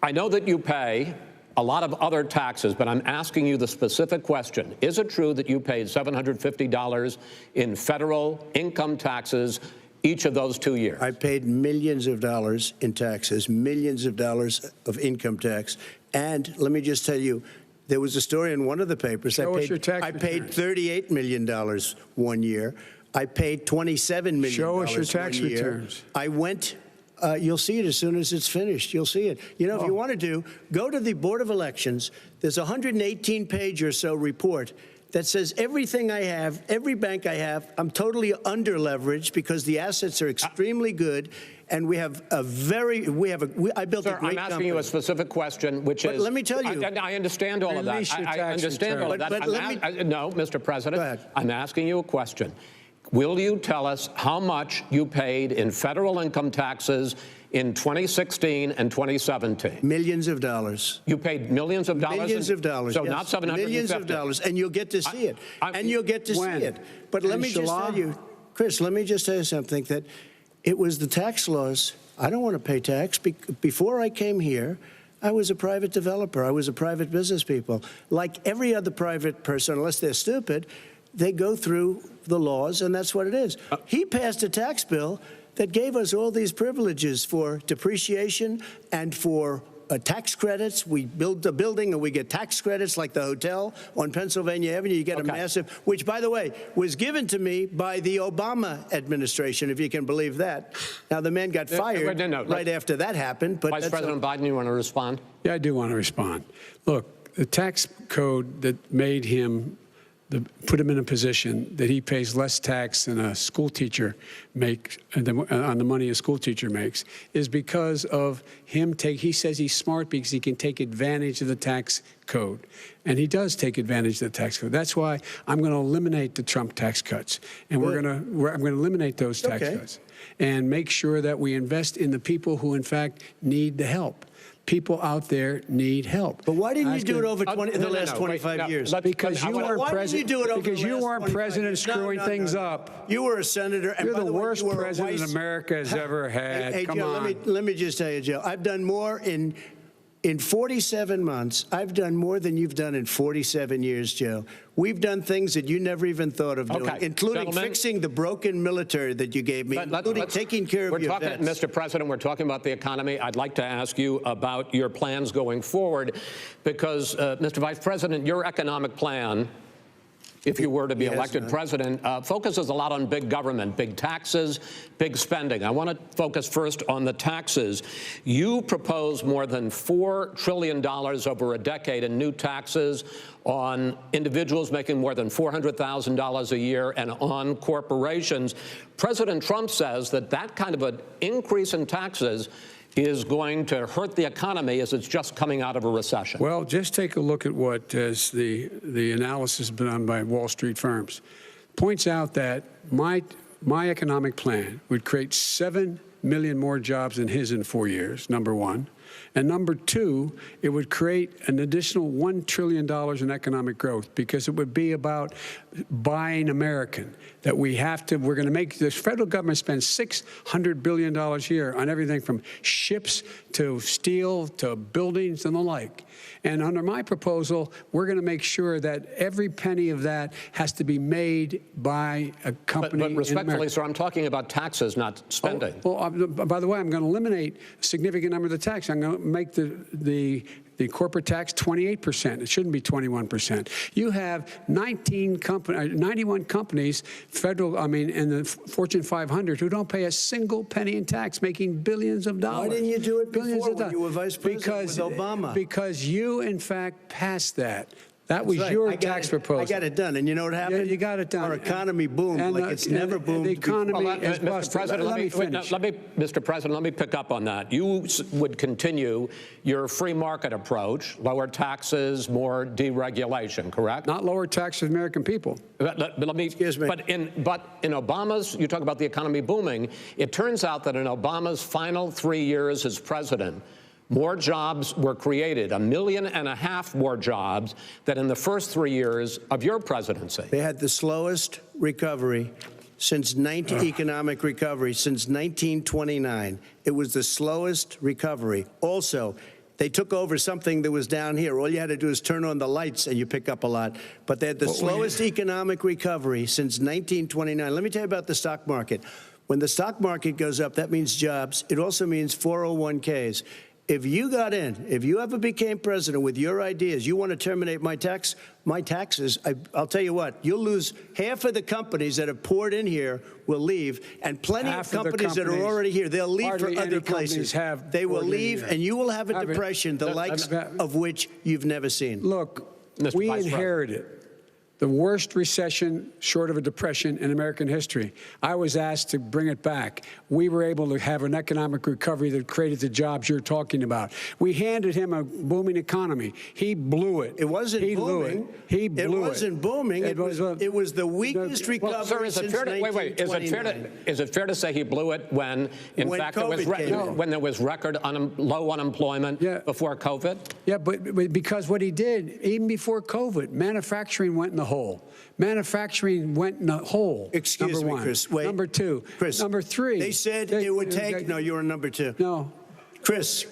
I know that you pay a lot of other taxes, but I'm asking you the specific question. Is it true that you paid $750 in federal income taxes each of those 2 years? I paid millions of dollars in taxes, millions of dollars of income tax. And let me just tell you, there was a story in one of the papers. I paid $38 million 1 year. I paid $27 million. Show us your tax 1 year. returns. I went. You'll see it as soon as it's finished. You'll see it. You know, if you want to go to the Board of Elections. There's a 118-page or so report that says everything I have, every bank I have, I'm totally under-leveraged because the assets are extremely good, and we have a very, I built a great company. I'm asking you a specific question, which is... let me tell you. I understand all of that. I understand all of that. No, Mr. President. Go ahead. I'm asking you a question. Will you tell us how much you paid in federal income taxes in 2016 and 2017? Millions of dollars. You paid millions of dollars? Millions of dollars. So yes. not 750. Millions of dollars, and you'll get to see it. And you'll get to see it. But let me just tell you, Chris, let me just tell you something, that it was the tax laws. I don't want to pay tax. Before I came here, I was a private developer. I was a private business people. Like every other private person, unless they're stupid, they go through the laws, and that's what it is. He passed a tax bill that gave us all these privileges for depreciation and for tax credits. We build a building and we get tax credits, like the hotel on Pennsylvania Avenue. You get a massive, which, by the way, was given to me by the Obama administration, if you can believe that. Now, the man got fired right after that happened. But Vice President Biden, you want to respond? Yeah, I do want to respond. Look, the tax code that made him put him in a position that he pays less tax than a school teacher makes on the money a school teacher makes is because of him he says he's smart because he can take advantage of the tax code. And he does take advantage of the tax code. That's why I'm going to eliminate the Trump tax cuts. And I'm going to eliminate those tax cuts and make sure that we invest in the people who, in fact, need the help. People out there need help. But why didn't you do it over the last 25 years? Because you weren't president. Because you weren't president screwing things up. You were a senator. And You're by the worst way, president America has ever had. Hey, Come Joe, on. let me just tell you, Joe, I've done more in 47 months. I've done more than you've done in 47 years, Joe. We've done things that you never even thought of doing, including fixing the broken military that you gave me, including taking care of your vets. Mr. President, we're talking about the economy. I'd like to ask you about your plans going forward because, Mr. Vice President, your economic plan, if you were to be elected president, focuses a lot on big government, big taxes, big spending. I want to focus first on the taxes. You propose more than $4 trillion over a decade in new taxes on individuals making more than $400,000 a year and on corporations. President Trump says that that kind of an increase in taxes is going to hurt the economy as it's just coming out of a recession. Well, just take a look at what the analysis done by Wall Street firms. Points out that my economic plan would create 7 million more jobs than his in 4 years, number one. And number two, it would create an additional $1 trillion in economic growth because it would be about buying American, that we're going to make the federal government spend $600 billion a year on everything from ships to steel to buildings and the like. And under my proposal, we're going to make sure that every penny of that has to be made by a company. But respectfully, sir, I'm talking about taxes, not spending. By the way, I'm going to eliminate a significant number of the tax. I'm going to make the corporate tax 28%. It shouldn't be 21%. You have 91 companies, in the Fortune 500 who don't pay a single penny in tax, making billions of dollars. Why didn't you do it before when you were vice president with Obama? Because you, in fact, passed that. That was your tax proposal. I got it done. And you know what happened? Yeah, you got it done. Our economy boomed like it's never boomed. The economy is busted. Let me finish. Mr. President, let me pick up on that. You would continue your free market approach, lower taxes, more deregulation, correct? Not lower taxes for the American people. Excuse me. But in Obama's, you talk about the economy booming, it turns out that in Obama's final 3 years as president, more jobs were created, 1.5 million more jobs than in the first 3 years of your presidency. They had the slowest recovery economic recovery since 1929. It was the slowest recovery. Also, they took over something that was down here. All you had to do is turn on the lights and you pick up a lot. But they had the slowest economic recovery since 1929. Let me tell you about the stock market. When the stock market goes up, that means jobs. It also means 401ks. If you got in, if you ever became president with your ideas, you want to terminate my taxes, I'll tell you what, you'll lose half of the companies that have poured in here will leave, and plenty of companies that are already here, they'll leave for other places. They will leave, and you will have a depression, the likes of which you've never seen. Look, we inherited the worst recession short of a depression in American history. I was asked to bring it back. We were able to have an economic recovery that created the jobs you're talking about. We handed him a booming economy. He blew it. It wasn't booming. He blew it. It wasn't booming. It was the weakest recovery since 1929. Is it fair to say he blew it when, in fact, when there was record low unemployment before COVID? Yeah, but because what he did, even before COVID, manufacturing went in the hole. Manufacturing went in the hole. Excuse me, Chris. Wait. Number two. Chris. Number three. They said it would take. No, you're on number two. No. Chris.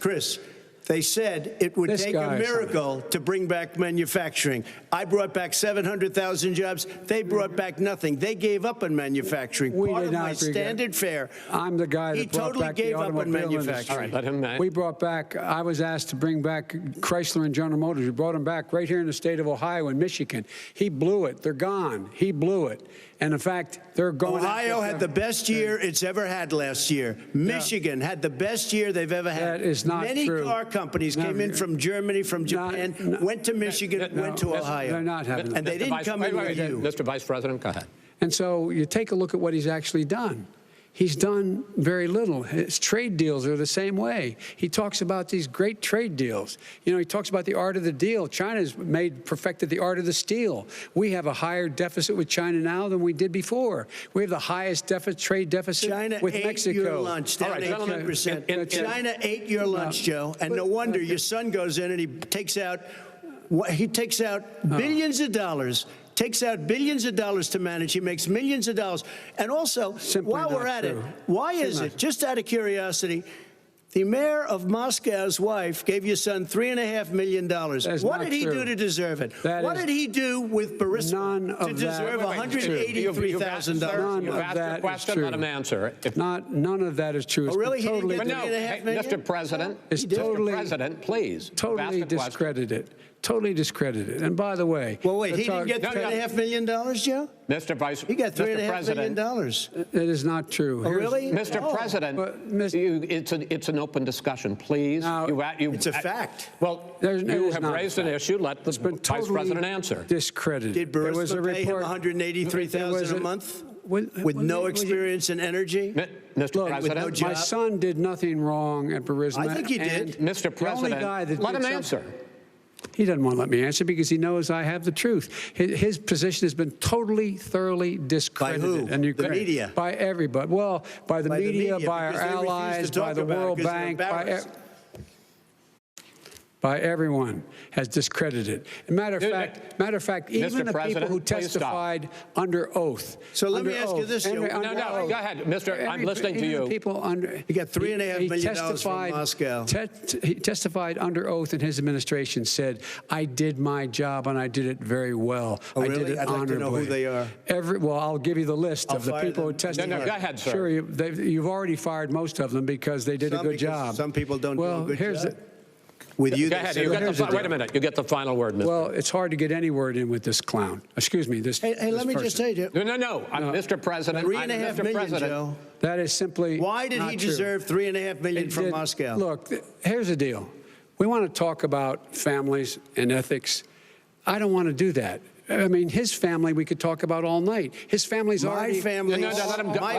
They said it would take a miracle to bring back manufacturing. I brought back 700,000 jobs. They brought back nothing. They gave up on manufacturing. Part of my standard fare. I'm the guy that brought back the automobile industry. All right, let him. We brought back. I was asked to bring back Chrysler and General Motors. We brought them back right here in the state of Ohio and Michigan. He blew it. They're gone. He blew it. And in fact, they're going. Ohio had the best year it's ever had last year. Michigan had the best year they've ever had. That is not Many true. car companies came in from Germany, from Japan, went to Michigan, went to Ohio. They're not having and they didn't come in with you. Mr. Vice President, go ahead. And so you take a look at what he's actually done. He's done very little. His trade deals are the same way. He talks about these great trade deals. You know, he talks about the art of the deal. China's perfected the art of the steal. We have a higher deficit with China now than we did before. We have the highest trade deficit China with ate Mexico. your lunch, down 18%. China ate your lunch, Joe, and no wonder your son goes in and he takes out billions of dollars. Takes out billions of dollars to manage. He makes millions of dollars. And also, while we're at it, why is it, just out of curiosity, the mayor of Moscow's wife gave your son $3.5 million. What did he do to deserve it? What did he do with Burisma to deserve $183,000? You've asked your question, let him answer. None of that is true. Oh, really? Totally, Mr. President, totally, Mr. President, please. Totally discredited. Totally discredited. And by the way, well, wait, he didn't get $3.5 million, Joe? Mr. Vice, he got $3.5 million. It is not true. Oh, really? Mr. President, it's an open discussion, please. Now, it's a fact. Well, you have raised an issue. Let the Vice President answer. Discredited. Did Burisma pay him $183,000 a month with no experience in energy? Mr. President, my son did nothing wrong at Burisma. I think he did. Mr. President, let him answer. He doesn't want to let me answer because he knows I have the truth. His position has been totally, thoroughly discredited. By who? And the media? By everybody. Well, by the media, by our allies, by the World Bank, by everyone has discredited. Matter of fact, even the people who testified under oath. So let me ask you this, Joe. No, go ahead, Mr. I'm listening to you. He got $3.5 million from Moscow. He testified under oath, and his administration said, "I did my job and I did it very well. Oh, I really? did it I'd like honorably." to know who they are. Well, I'll give you the list of the people who testified. No, go ahead, sir. Sure, you've already fired most of them because they did a good job. Some people don't do a good job. With you, go ahead. Wait a minute. You get the final word, Mr. Well, it's hard to get any word in with this clown. Excuse me. Hey, let me just say, Joe. No. Mr. President. $3.5 million, Joe. That is simply. Why did he deserve $3.5 million from Moscow? Look, here's the deal. We want to talk about families and ethics. I don't want to do that. I mean, his family we could talk about all night. His family's already... My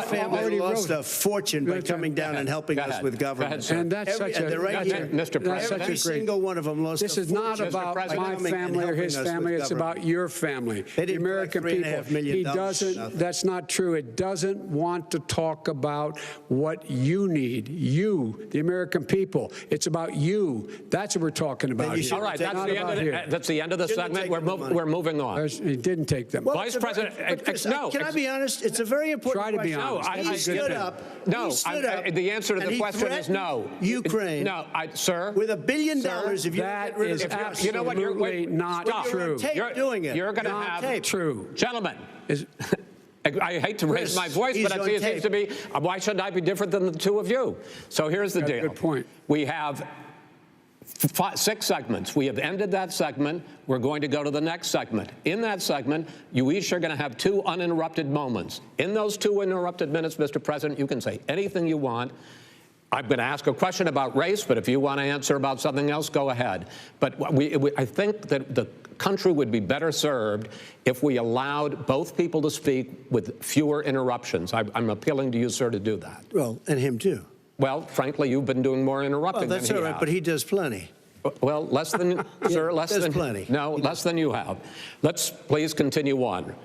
family lost a fortune by coming down and helping us with government. And that's such a... Mr. President. Every single one of them lost a fortune. This is not about my family or his family. It's about your family. The American people. He doesn't... That's not true. It doesn't want to talk about what you need. You, the American people. It's about you. That's what we're talking about here. All right. That's the end of the segment. We're moving on. He didn't take them. Well, Vice President, no. Can I be honest? It's a very important question. Try to be honest. He stood up. No, the answer to the question is no. Ukraine. No, sir. With $1 billion, if you that is absolutely not true. You're doing it. You're going to have true, gentlemen. I hate to raise my voice, but it seems to be. Why shouldn't I be different than the two of you? So here's the deal. Good point. We have 6 segments. We have ended that segment. We're going to go to the next segment. In that segment, you each are going to have 2 uninterrupted moments. In those 2 uninterrupted minutes, Mr. President, you can say anything you want. I'm going to ask a question about race, but if you want to answer about something else, go ahead. But I think that the country would be better served if we allowed both people to speak with fewer interruptions. I'm appealing to you, sir, to do that. Well, and him too. Well, frankly, you've been doing more interrupting than he has. That's all right, but he does plenty. Well, less than, sir, less than plenty. No, less than you have. Let's please continue on.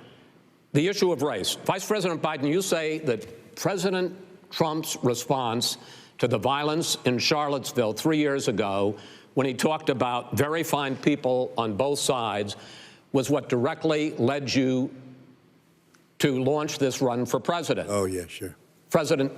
The issue of race. Vice President Biden, you say that President Trump's response to the violence in Charlottesville 3 years ago, when he talked about very fine people on both sides, was what directly led you to launch this run for president. Oh, yeah, sure. President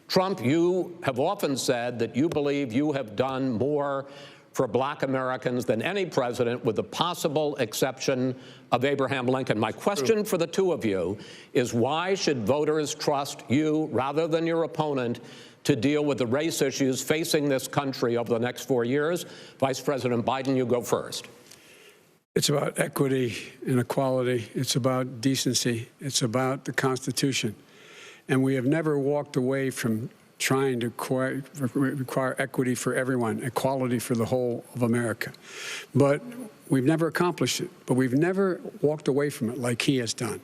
Trump, you have often said that you believe you have done more for black Americans than any president, with the possible exception of Abraham Lincoln. My question for the two of you is, why should voters trust you rather than your opponent to deal with the race issues facing this country over the next 4 years? Vice President Biden, you go first. It's about equity and equality. It's about decency. It's about the Constitution. And we have never walked away from trying to require equity for everyone, equality for the whole of America. But we've never accomplished it. But we've never walked away from it like he has done.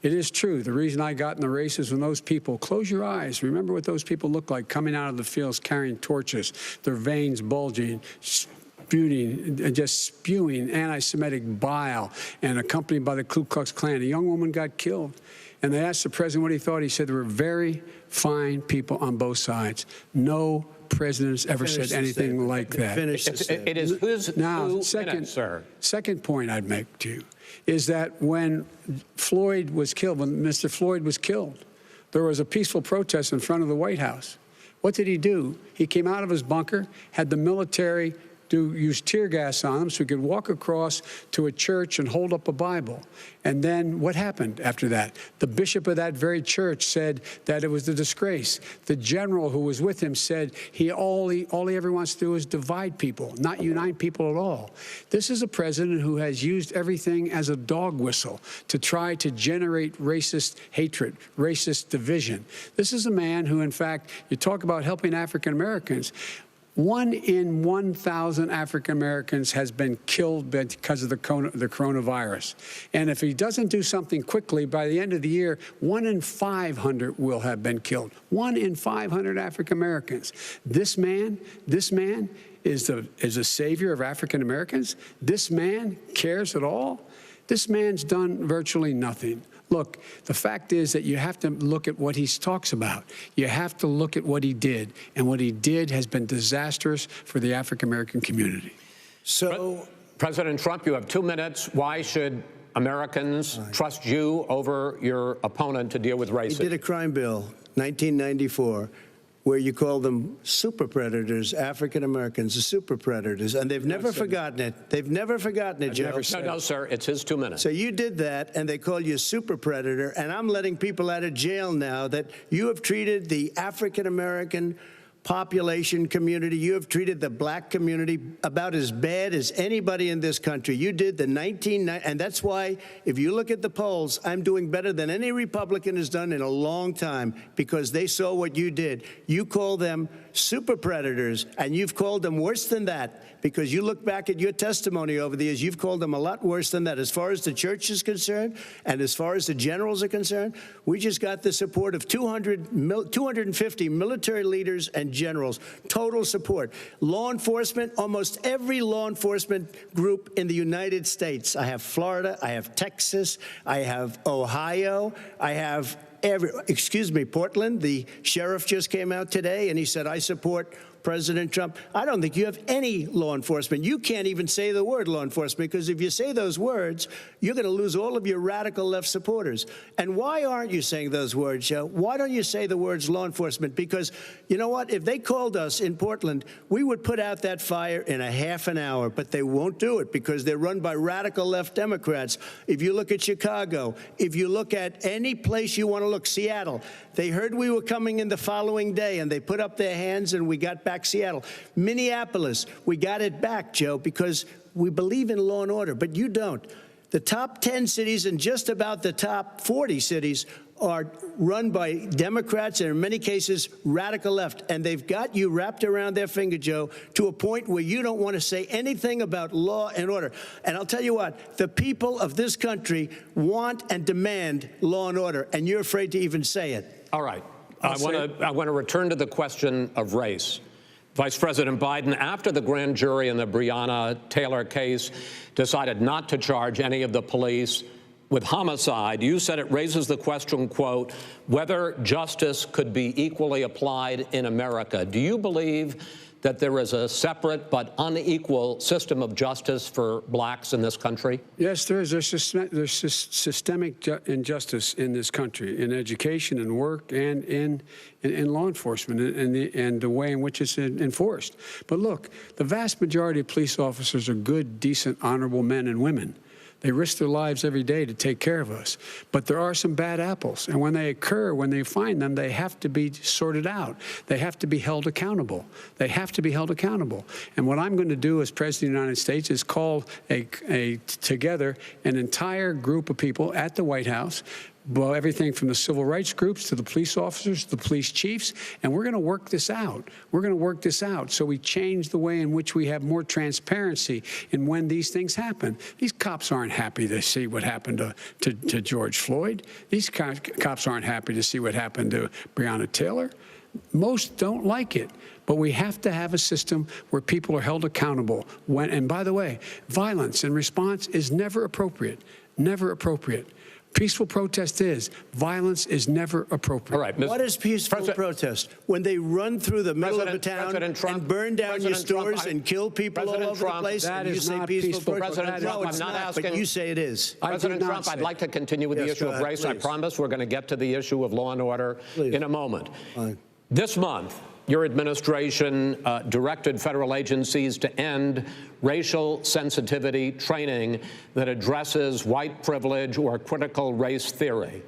It is true. The reason I got in the race is when those people, close your eyes, remember what those people look like coming out of the fields carrying torches, their veins bulging, and just spewing anti-Semitic bile, and accompanied by the Ku Klux Klan. A young woman got killed. And they asked the president what he thought. He said there were very fine people on both sides. No president has ever said anything like that. It is whose now, second point I'd make to you is that when Floyd was killed, when Mr. Floyd was killed, there was a peaceful protest in front of the White House. What did he do? He came out of his bunker, had the military use tear gas on him so he could walk across to a church and hold up a Bible. And then what happened after that? The bishop of that very church said that it was a disgrace. The general who was with him said all he ever wants to do is divide people, not unite people at all. This is a president who has used everything as a dog whistle to try to generate racist hatred, racist division. This is a man who, in fact, you talk about helping African Americans. 1 in 1,000 African Americans has been killed because of the coronavirus. And if he doesn't do something quickly, by the end of the year, 1 in 500 will have been killed. 1 in 500 African Americans. This man is a savior of African Americans. This man cares at all. This man's done virtually nothing. Look, the fact is that you have to look at what he talks about. You have to look at what he did. And what he did has been disastrous for the African-American community. So, President Trump, you have 2 minutes. Why should Americans trust you over your opponent to deal with racism? he did a crime bill, 1994, where you call them super predators, African Americans, the super predators, and they've never forgotten it. They've never forgotten it, Joe. No, sir, it's his 2 minutes. So you did that, and they call you a super predator, and I'm letting people out of jail now that you have treated the African American population community, you have treated the black community about as bad as anybody in this country. You did the 1990, and that's why, if you look at the polls, I'm doing better than any Republican has done in a long time, because they saw what you did. You call them super predators, and you've called them worse than that, because you look back at your testimony over the years, you've called them a lot worse than that. As far as the church is concerned, and as far as the generals are concerned, we just got the support of 250 military leaders and generals, total support. Law enforcement, almost every law enforcement group in the United States. I have Florida, I have Texas, I have Ohio, I have Portland. The sheriff just came out today and he said, I support President Trump. I don't think you have any law enforcement. You can't even say the word law enforcement, because if you say those words, you're going to lose all of your radical left supporters. And why aren't you saying those words, Joe? Why don't you say the words law enforcement? Because you know what? If they called us in Portland, we would put out that fire in a half an hour, but they won't do it because they're run by radical left Democrats. If you look at Chicago, if you look at any place you want to look, Seattle, they heard we were coming in the following day and they put up their hands and we got back Seattle. Minneapolis, we got it back, Joe, because we believe in law and order, but you don't. The top 10 cities and just about the top 40 cities are run by Democrats and in many cases radical left, and they've got you wrapped around their finger, Joe, to a point where you don't want to say anything about law and order. And I'll tell you what, the people of this country want and demand law and order, and you're afraid to even say it. All right. I want to return to the question of race. Vice President Biden, after the grand jury in the Breonna Taylor case decided not to charge any of the police with homicide, you said it raises the question, quote, whether justice could be equally applied in America. Do you believe that there is a separate but unequal system of justice for blacks in this country? Yes, there is. There's systemic injustice in this country, in education and work and in law enforcement and the way in which it's enforced. But look, the vast majority of police officers are good, decent, honorable men and women. They risk their lives every day to take care of us. But there are some bad apples. And when they occur, when they find them, they have to be sorted out. They have to be held accountable. They have to be held accountable. And what I'm going to do as President of the United States is call together an entire group of people at the White House, well, everything from the civil rights groups to the police officers, the police chiefs, and we're going to work this out. We're going to work this out so we change the way in which we have more transparency in when these things happen. These cops aren't happy to see what happened to George Floyd. These cops aren't happy to see what happened to Breonna Taylor. Most don't like it. But we have to have a system where people are held accountable. And by the way, violence in response is never appropriate. Never appropriate. Peaceful protest is. Violence is never appropriate. All right, what is peaceful protest? When they run through the middle of a town and burn down your stores and kill people all over the place, that and you is say not peaceful protest? President Trump, no, it's I'm not asking. But you say it is. President Trump, I'd like to continue with the issue of race. I promise we're going to get to the issue of law and order in a moment. Fine. This month, your administration directed federal agencies to end racial sensitivity training that addresses white privilege or critical race theory.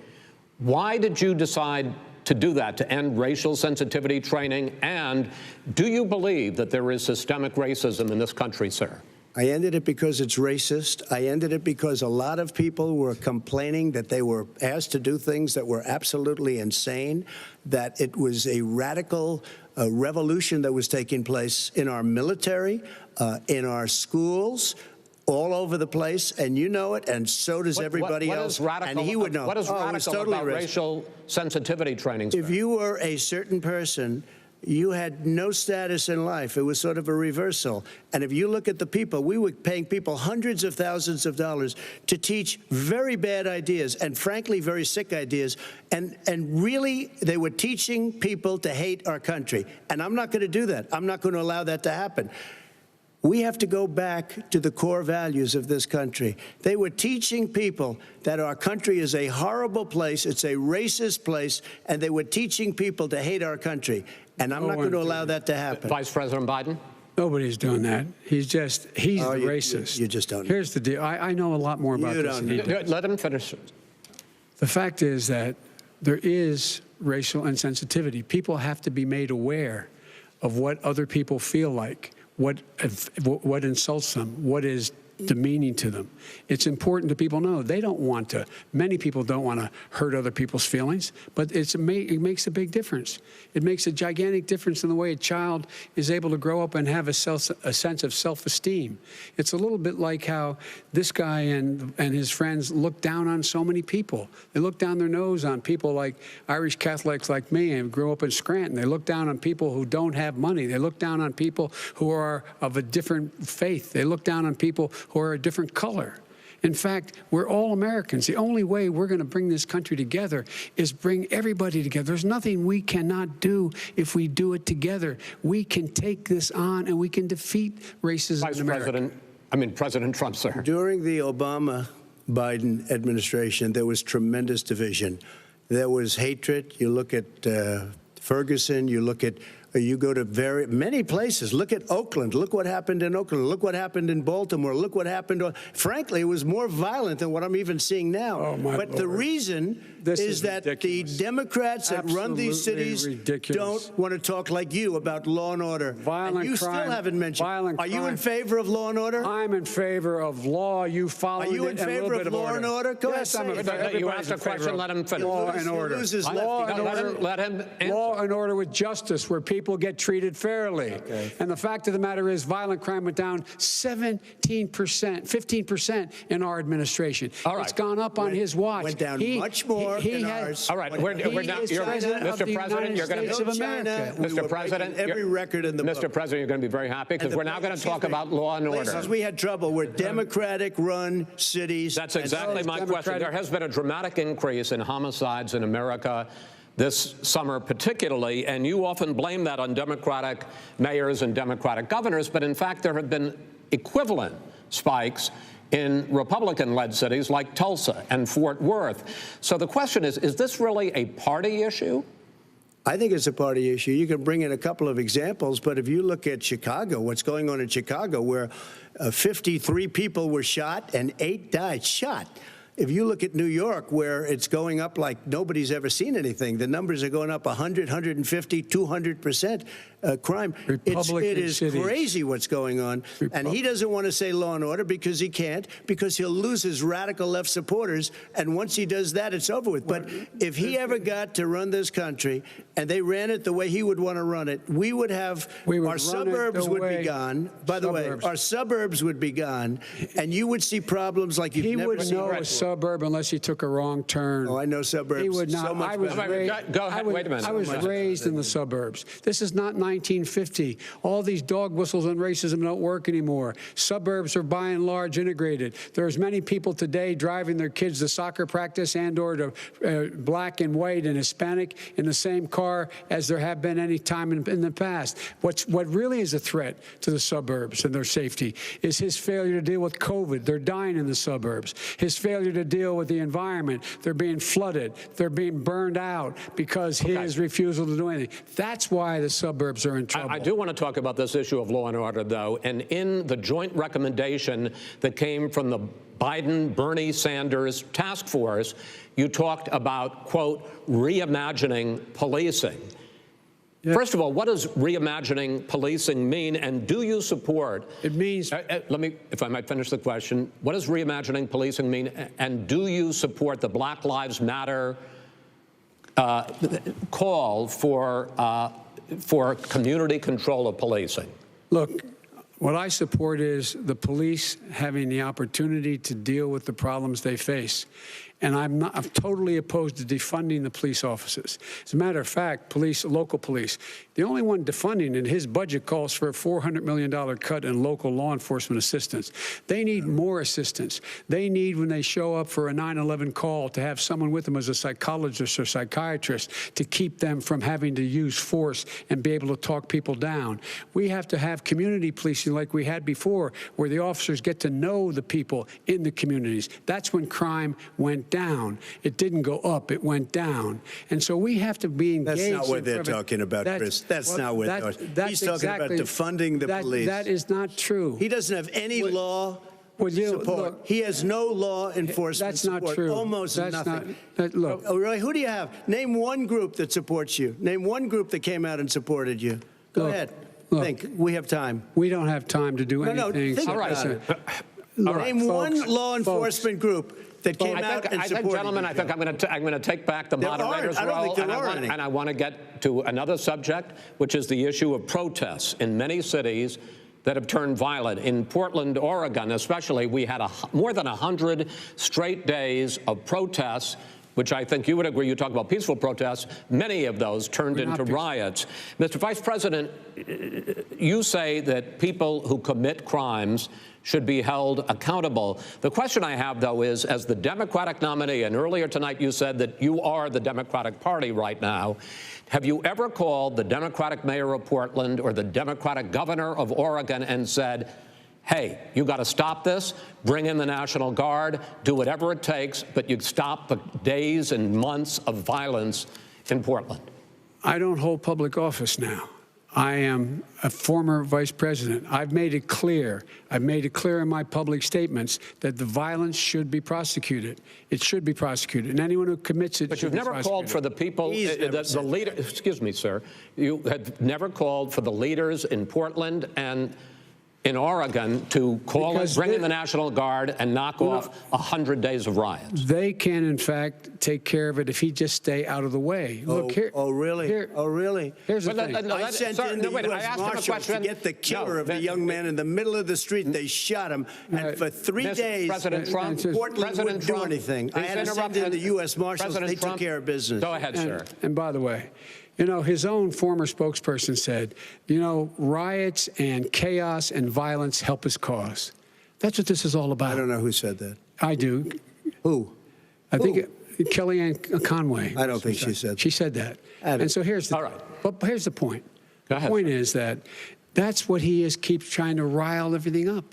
Why did you decide to do that, to end racial sensitivity training? And do you believe that there is systemic racism in this country, sir? I ended it because it's racist. I ended it because a lot of people were complaining that they were asked to do things that were absolutely insane, that it was a radical revolution that was taking place in our military, in our schools, all over the place, and you know it, and so does everybody else. And he would know. What is radical about racial sensitivity training, sir? If you were a certain person, you had no status in life. It was sort of a reversal. And if you look at the people, we were paying people hundreds of thousands of dollars to teach very bad ideas and, frankly, very sick ideas. And really, they were teaching people to hate our country. And I'm not going to do that. I'm not going to allow that to happen. We have to go back to the core values of this country. They were teaching people that our country is a horrible place, it's a racist place, and they were teaching people to hate our country. And I'm not going to allow that to happen. Vice President Biden? Nobody's doing that. He's the racist. You just don't know. Here's the deal. I know a lot more about this than he does. Let him finish. The fact is that there is racial insensitivity. People have to be made aware of what other people feel like, what insults them, what is demeaning to them. It's important that people know they don't want to. Many people don't want to hurt other people's feelings, but it makes a big difference. It makes a gigantic difference in the way a child is able to grow up and have a sense of self-esteem. It's a little bit like how this guy and his friends look down on so many people. They look down their nose on people like Irish Catholics like me and grew up in Scranton. They look down on people who don't have money. They look down on people who are of a different faith. They look down on people who are a different color. In fact, we're all Americans. The only way we're going to bring this country together is bring everybody together. There's nothing we cannot do if we do it together. We can take this on and we can defeat racism in America. President Trump, sir. During the Obama-Biden administration, there was tremendous division. There was hatred. You look at Ferguson, you go to many places. Look at Oakland. Look what happened in Oakland. Look what happened in Baltimore. Look what happened. Frankly, it was more violent than what I'm even seeing now. Oh, my but Lord. the reason is that ridiculous. the Democrats that run these cities don't want to talk like you about law and order. Violent and you crime, still haven't mentioned. Are you in favor of law and order? I'm in favor of law. You follow it. Are you in favor of law and order? Go yes, ahead. I'm in favor. You asked a question. Let him finish. Law and order. Let him answer. Law and order with justice, where people get treated fairly. Okay. And the fact of the matter is, violent crime went down 15% in our administration. All right. It's gone up on his watch. Went down much more in ours. All right, we're now. Mr. President, you're going to. Mr. President, every record in the book. Mr. President, you're going to be very happy because we're now going to talk about law and order. Places we had trouble were Democratic-run cities. That's exactly my question. There has been a dramatic increase in homicides in America this summer particularly, and you often blame that on Democratic mayors and Democratic governors, but in fact there have been equivalent spikes in Republican-led cities like Tulsa and Fort Worth. So the question is this really a party issue? I think it's a party issue. You can bring in a couple of examples, but if you look at Chicago, what's going on in Chicago, where 53 people were shot and 8 died, shot. If you look at New York, where it's going up like nobody's ever seen anything, the numbers are going up 100, 150, 200% crime. It is crazy what's going on. And he doesn't want to say law and order because he can't, because he'll lose his radical left supporters. And once he does that, it's over with. But if he ever got to run this country and they ran it the way he would want to run it, our suburbs would be gone. By the way, our suburbs would be gone, and you would see problems like you've never seen. He would know a suburb unless he took a wrong turn. Oh, I know suburbs. He would not. So much Go ahead. Wait a minute. I was raised in the suburbs. This is not 1950. All these dog whistles and racism don't work anymore. Suburbs are by and large integrated. There's many people today driving their kids to soccer practice and or to black and white and Hispanic in the same car as there have been any time in the past. What really is a threat to the suburbs and their safety is his failure to deal with COVID. They're dying in the suburbs. His failure to deal with the environment. They're being flooded. They're being burned out because his refusal to do anything. That's why the suburbs are in trouble. I do want to talk about this issue of law and order, though. And in the joint recommendation that came from the Biden-Bernie Sanders task force, you talked about, quote, reimagining policing. Yeah. First of all, what does reimagining policing mean, and do you support? It means. Let me, if I might finish the question. What does reimagining policing mean, and do you support the Black Lives Matter call for community control of policing? Look, what I support is the police having the opportunity to deal with the problems they face. And I'm totally opposed to defunding the police offices. As a matter of fact, local police, the only one defunding in his budget calls for a $400 million cut in local law enforcement assistance. They need more assistance. They need, when they show up for a 9/11 call, to have someone with them as a psychologist or psychiatrist to keep them from having to use force and be able to talk people down. We have to have community policing like we had before, where the officers get to know the people in the communities. That's when crime went down. It didn't go up, it went down. And so we have to be engaged. That's not what they're talking about, Chris. That's not what they're talking about. He's talking about defunding the police. That is not true. He doesn't have any law support. Look, he has no law enforcement support. That's not true. Almost nothing. Look. Oh, really? Who do you have? Name one group that supports you. Name one group that came out and supported you. Go ahead. Think. We have time. We don't have time to do anything. No, think all right. Name one law enforcement group that came out and supported gentlemen, you. I think I'm going to take back the moderator's role, and I want to get to another subject, which is the issue of protests in many cities that have turned violent. In Portland, Oregon, especially, we had more than 100 straight days of protests, which I think you would agree. You talk about peaceful protests. Many of those turned into riots. Mr. Vice President, you say that people who commit crimes should be held accountable. The question I have, though, is, as the Democratic nominee, and earlier tonight you said that you are the Democratic Party right now, have you ever called the Democratic mayor of Portland or the Democratic governor of Oregon and said, hey, you got to stop this, bring in the National Guard, do whatever it takes, but you stop the days and months of violence in Portland? I don't hold public office now. I am a former vice president. I've made it clear. I've made it clear in my public statements that the violence should be prosecuted. It should be prosecuted, and anyone who commits it. But you've never called for the people, the leader. Excuse me, sir. You have never called for the leaders in Portland and in Oregon to bring in the National Guard and knock off 100 days of riots. They can, in fact, take care of it if he just stay out of the way. Look here. Oh, really? Oh, really? Here's the thing. I sent in the U.S. Marshals to get the killer of the young man in the middle of the street. They shot him, and for 3 days, President Trump, Portland wouldn't do anything. I had to send in the U.S. Marshals. They took care of business. Go ahead, sir. And by the way, you know, his own former spokesperson said, you know, riots and chaos and violence help his cause. That's what this is all about. I don't know who said that. I do. Who? I think Kellyanne Conway. I don't think she said that. She said that. And so here's the, but here's the point. Go ahead. The point is that that's what he is, keeps trying to rile everything up.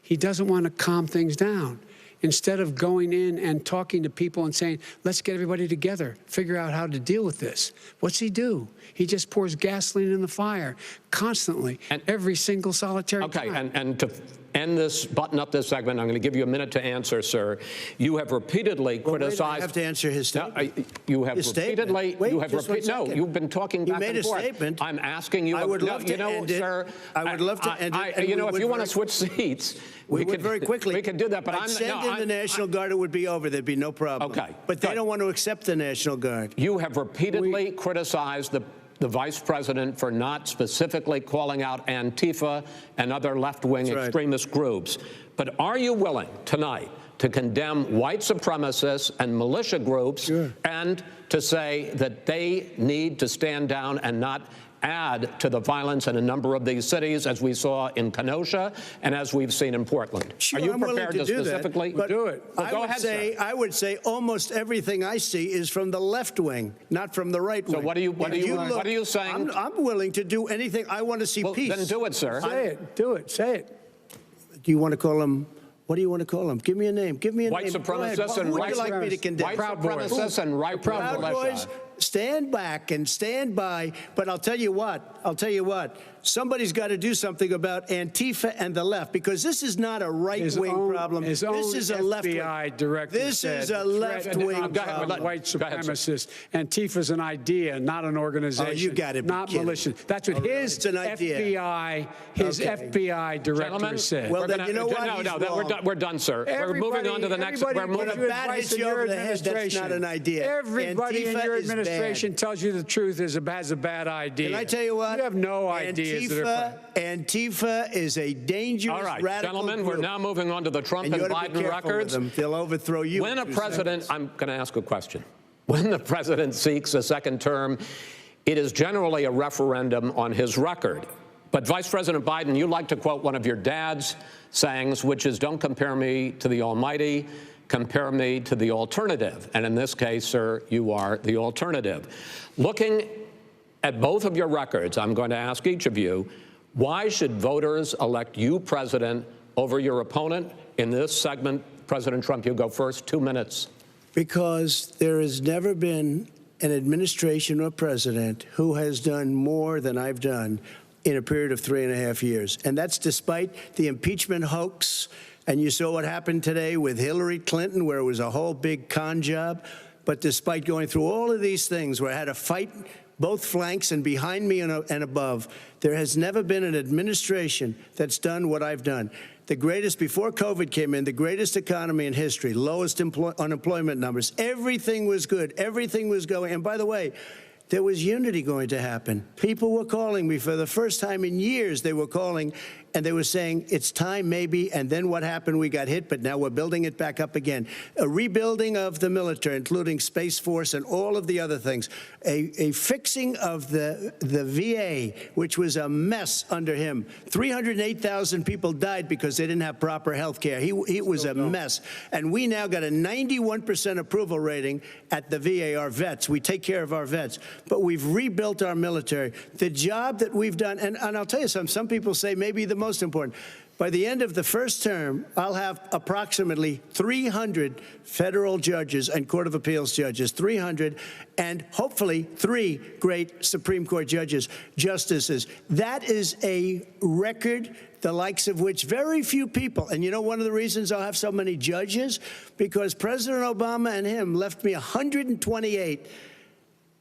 He doesn't want to calm things down. instead of going in and talking to people and saying, let's get everybody together, figure out how to deal with this. What's he do? He just pours gasoline in the fire constantly, and every single solitary time. And to end this, button up this segment, I'm going to give you a minute to answer, sir. You have repeatedly criticized. I have to answer his statement. No, you have repeatedly. Wait, you have just 1 second. No, you've been talking back and forth. You made a statement. I'm asking you. I would love to end it. Sir, I would love to end it. You know, if you want to switch seats, we could very quickly. We could do that. But I'd send in the National Guard, it would be over. There'd be no problem. Okay. But they don't want to accept the National Guard. You have repeatedly criticized the vice president for not specifically calling out Antifa and other left-wing extremist groups. But are you willing tonight to condemn white supremacists and militia groups and to say that they need to stand down and not add to the violence in a number of these cities, as we saw in Kenosha and as we've seen in Portland? Sure, are you I'm prepared willing to do specifically that, do it? Well, go ahead, sir. I would say almost everything I see is from the left wing, not from the right wing. So what are you saying? I'm willing to do anything. I want to see peace. Then do it, sir. Say it. Do it. Say it. Do you want to call him? What do you want to call him? Give me a name. Give me a White name. supremacists and Who would white you like me to condemn? White supremacists and right Proud Boys, stand back and stand by. But I'll tell you what. Somebody's got to do something about Antifa and the left, because this is not a right-wing problem. This is a left-wing. FBI director This is a left-wing problem. White supremacist. Antifa's an idea, not an organization. Oh, you got to be not kidding. militia. That's what his FBI, FBI director said. Well, then you know what? No, we're done, sir. We're moving on to the next. We're moving. When a bat hits you over the head, that's not an idea. Everybody in your administration tells you the truth has a bad idea. Can I tell you what? You have no ideas. Antifa is a dangerous, all right, radical gentlemen, group. we're now moving on to the Trump and Biden records. They'll overthrow you. When a president, I'm going to ask a question. When the president seeks a second term, it is generally a referendum on his record. But Vice President Biden, you like to quote one of your dad's sayings, which is, don't compare me to the almighty, compare me to the alternative. And in this case, sir, you are the alternative. Looking at both of your records, I'm going to ask each of you, why should voters elect you president over your opponent? In this segment, President Trump, you go first, 2 minutes. Because there has never been an administration or president who has done more than I've done in a period of 3.5 years. And that's despite the impeachment hoax. And you saw what happened today with Hillary Clinton, where it was a whole big con job. But despite going through all of these things, where I had to fight both flanks and behind me and above, there has never been an administration that's done what I've done. The greatest, before COVID came in, the greatest economy in history, lowest unemployment numbers. Everything was good. Everything was going. And by the way, there was unity going to happen. People were calling me for the first time in years. They were calling and they were saying, it's time maybe. And then what happened? We got hit, but now we're building it back up again. A rebuilding of the military, including Space Force and all of the other things. A fixing of the VA, which was a mess under him. 308,000 people died because they didn't have proper health care. It was a mess. And we now got a 91% approval rating at the VA, our vets. We take care of our vets. But we've rebuilt our military. The job that we've done, and I'll tell you something, some people say maybe the most important. By the end of the first term, I'll have approximately 300 federal judges and Court of Appeals judges, 300, and hopefully 3 great Supreme Court justices. That is a record, the likes of which very few people, and you know one of the reasons I'll have so many judges? Because President Obama and him left me 128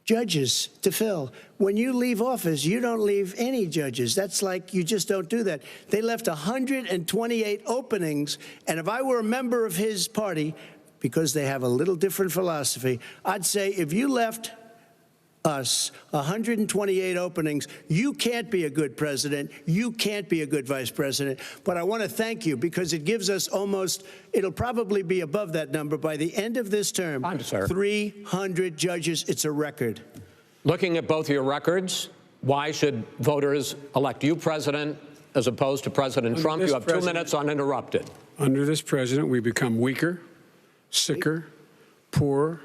judges to fill. When you leave office, you don't leave any judges. That's like, you just don't do that. They left 128 openings, and if I were a member of his party, because they have a little different philosophy, I'd say if you left us 128 openings, you can't be a good president, you can't be a good vice president. But I want to thank you, because it gives us almost, it'll probably be above that number by the end of this term. 300 judges. It's a record. Looking at both your records, why should voters elect you president as opposed to President Trump? You have 2 minutes uninterrupted. Under this president, we become weaker, sicker, poorer,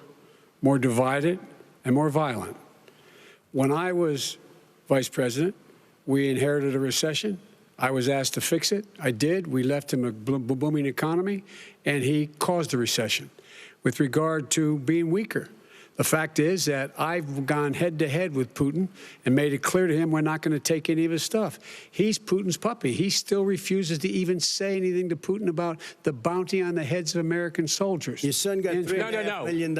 more divided, and more violent. When I was vice president, we inherited a recession, I was asked to fix it. I did. We left him a booming economy, and he caused a recession. With regard to being weaker, the fact is that I've gone head-to-head with Putin and made it clear to him we're not going to take any of his stuff. He's Putin's puppy. He still refuses to even say anything to Putin about the bounty on the heads of American soldiers. Your son got $3.5 million.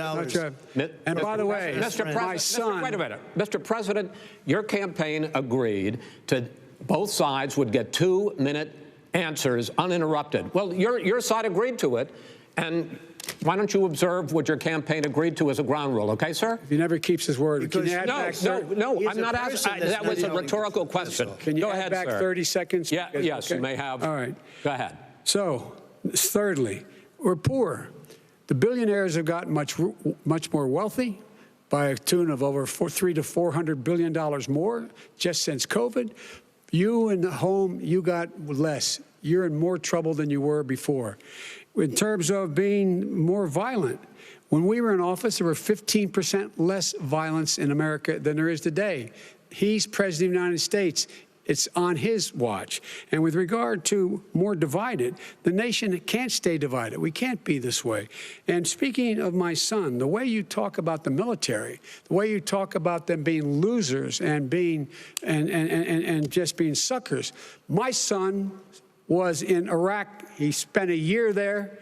And by the way, my son... Wait a minute. Mr. President, your campaign agreed to both sides would get 2-minute answers uninterrupted. Well, your side agreed to it, and why don't you observe what your campaign agreed to as a ground rule, okay, sir? He never keeps his word. Can you add back No, I'm not asking. That was a rhetorical question. Can you Go add ahead, back sir. 30 seconds? Yeah, yes, okay. you may have. All right. Go ahead. So, thirdly, we're poor. The billionaires have gotten much more wealthy by a tune of over $300 to $400 billion more just since COVID. You in the home, you got less. You're in more trouble than you were before. In terms of being more violent, when we were in office, there were 15% less violence in America than there is today. He's president of the United States. It's on his watch. And with regard to more divided, the nation can't stay divided. We can't be this way. And speaking of my son, the way you talk about the military, the way you talk about them being losers and being and just being suckers, my son was in Iraq. He spent a year there.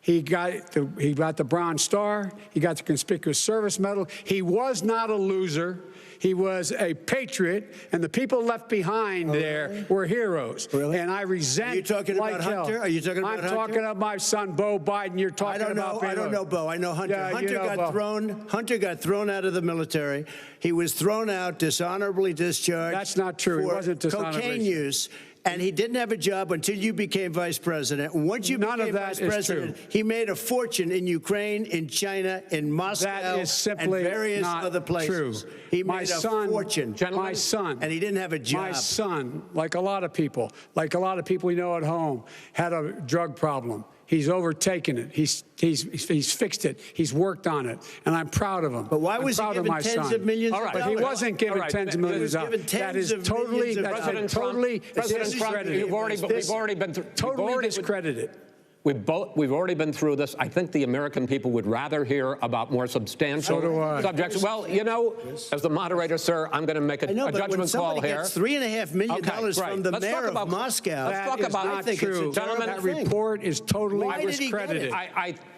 He got the Bronze Star. He got the Conspicuous Service Medal. He was not a loser. He was a patriot, and the people left behind there were heroes. Really? And I resent. Are you talking about Hunter? Are you talking about Hunter? I'm talking about my son, Bo Biden. You're talking about. I don't know Bo. I know Hunter. Yeah, Hunter got thrown out of the military. He was thrown out, dishonorably discharged. That's not true. He wasn't dishonorably. Cocaine use. And he didn't have a job until you became vice president. Once you became vice president, he made a fortune in Ukraine, in China, in Moscow, and various other places. True. He made a fortune. My son. And he didn't have a job. My son, like a lot of people we know at home, had a drug problem. He's overtaken it. He's fixed it. He's worked on it, and I'm proud of him. But why was he given tens of millions of dollars? But he wasn't given tens of millions of dollars. That is totally discredited. We've already been through. Totally discredited. We've already been through this. I think the American people would rather hear about more substantial subjects. Well, you know, as the moderator, sir, I'm going to make a judgment call here. Gets $3.5 million from the mayor of Moscow. Let's talk about I think it's gentlemen, that report is totally discredited.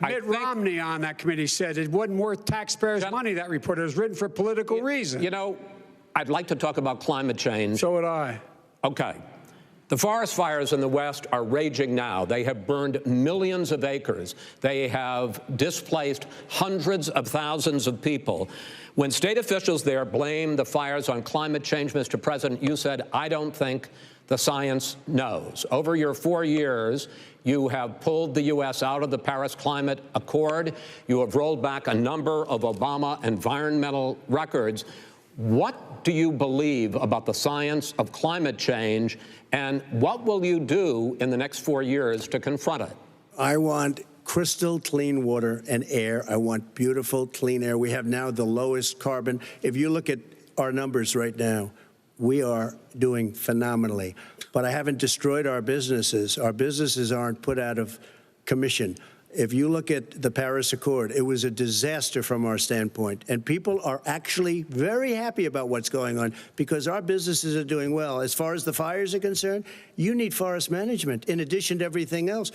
Mitt Romney on that committee said it wasn't worth taxpayers' money, that report. It was written for political reasons. You know, I'd like to talk about climate change. So would I. Okay. The forest fires in the West are raging now. They have burned millions of acres. They have displaced hundreds of thousands of people. When state officials there blame the fires on climate change, Mr. President, you said, I don't think the science knows. Over your 4 years, you have pulled the U.S. out of the Paris Climate Accord. You have rolled back a number of Obama environmental records. What do you believe about the science of climate change, and what will you do in the next 4 years to confront it? I want crystal clean water and air. I want beautiful, clean air. We have now the lowest carbon. If you look at our numbers right now, we are doing phenomenally. But I haven't destroyed our businesses. Our businesses aren't put out of commission. If you look at the Paris Accord, it was a disaster from our standpoint. And people are actually very happy about what's going on because our businesses are doing well. As far as the fires are concerned, you need forest management in addition to everything else.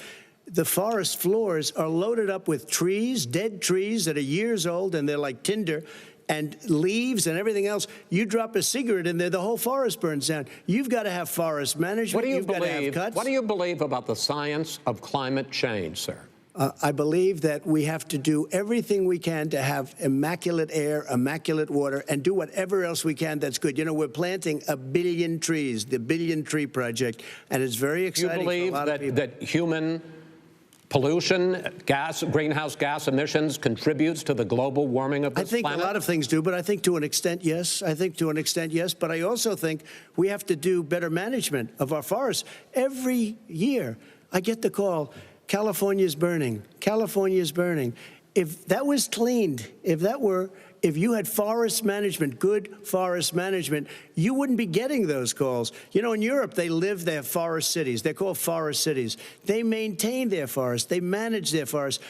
The forest floors are loaded up with trees, dead trees that are years old, and they're like tinder, and leaves and everything else. You drop a cigarette in there, the whole forest burns down. You've got to have forest management. Got to have cuts. What do you believe about the science of climate change, sir? I believe that we have to do everything we can to have immaculate air, immaculate water, and do whatever else we can that's good. You know, we're planting 1 billion trees, the Billion Tree Project, and it's very exciting for a lot of people. That human pollution, greenhouse gas emissions contributes to the global warming of this planet? I think a lot of things do, but I think to an extent, yes. But I also think we have to do better management of our forests. Every year, I get the call, California's burning. California's burning. if that was cleaned, if you had forest management, good forest management, you wouldn't be getting those calls. You know, in Europe, they have forest cities. They're called forest cities. They maintain their forests. They manage their forests.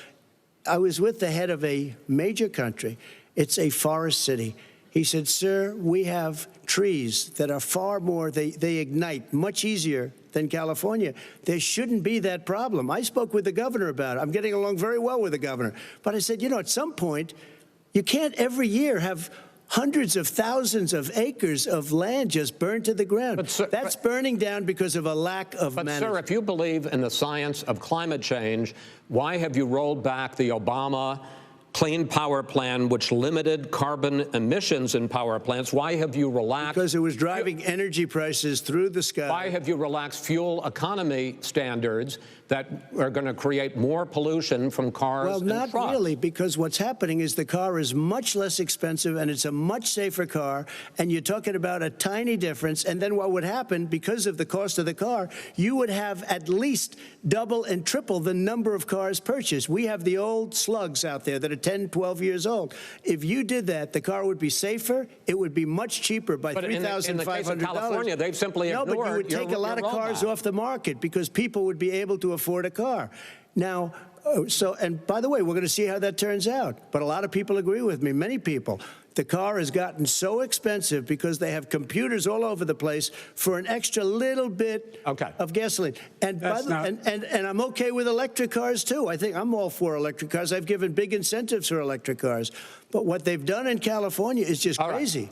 I was with the head of a major country. It's a forest city. He said, sir, we have trees that are far more, they ignite much easier than California. There shouldn't be that problem. I spoke with the governor about it. I'm getting along very well with the governor. But I said, you know, at some point, you can't every year have hundreds of thousands of acres of land just burned to the ground. But, sir, that's burning down because of a lack of management. But, sir, if you believe in the science of climate change, why have you rolled back the Obama Clean Power Plan, which limited carbon emissions in power plants? Why have you relaxed? Because it was driving energy prices through the sky. Why have you relaxed fuel economy standards that are going to create more pollution from cars and trucks? Well, not really, because what's happening is the car is much less expensive and it's a much safer car, and you're talking about a tiny difference. And then what would happen, because of the cost of the car, you would have at least double and triple the number of cars purchased. We have the old slugs out there that are 10, 12 years old. If you did that, the car would be safer. It would be much cheaper by $3,500. In the case of California, they've simply ignored. No, but you would take a lot of cars off the market because people would be able to afford a car. Now, and by the way, we're going to see how that turns out. But a lot of people agree with me, many people. The car has gotten so expensive because they have computers all over the place for an extra little bit of gasoline. And, and I'm okay with electric cars, too. I think I'm all for electric cars. I've given big incentives for electric cars. But what they've done in California is just crazy.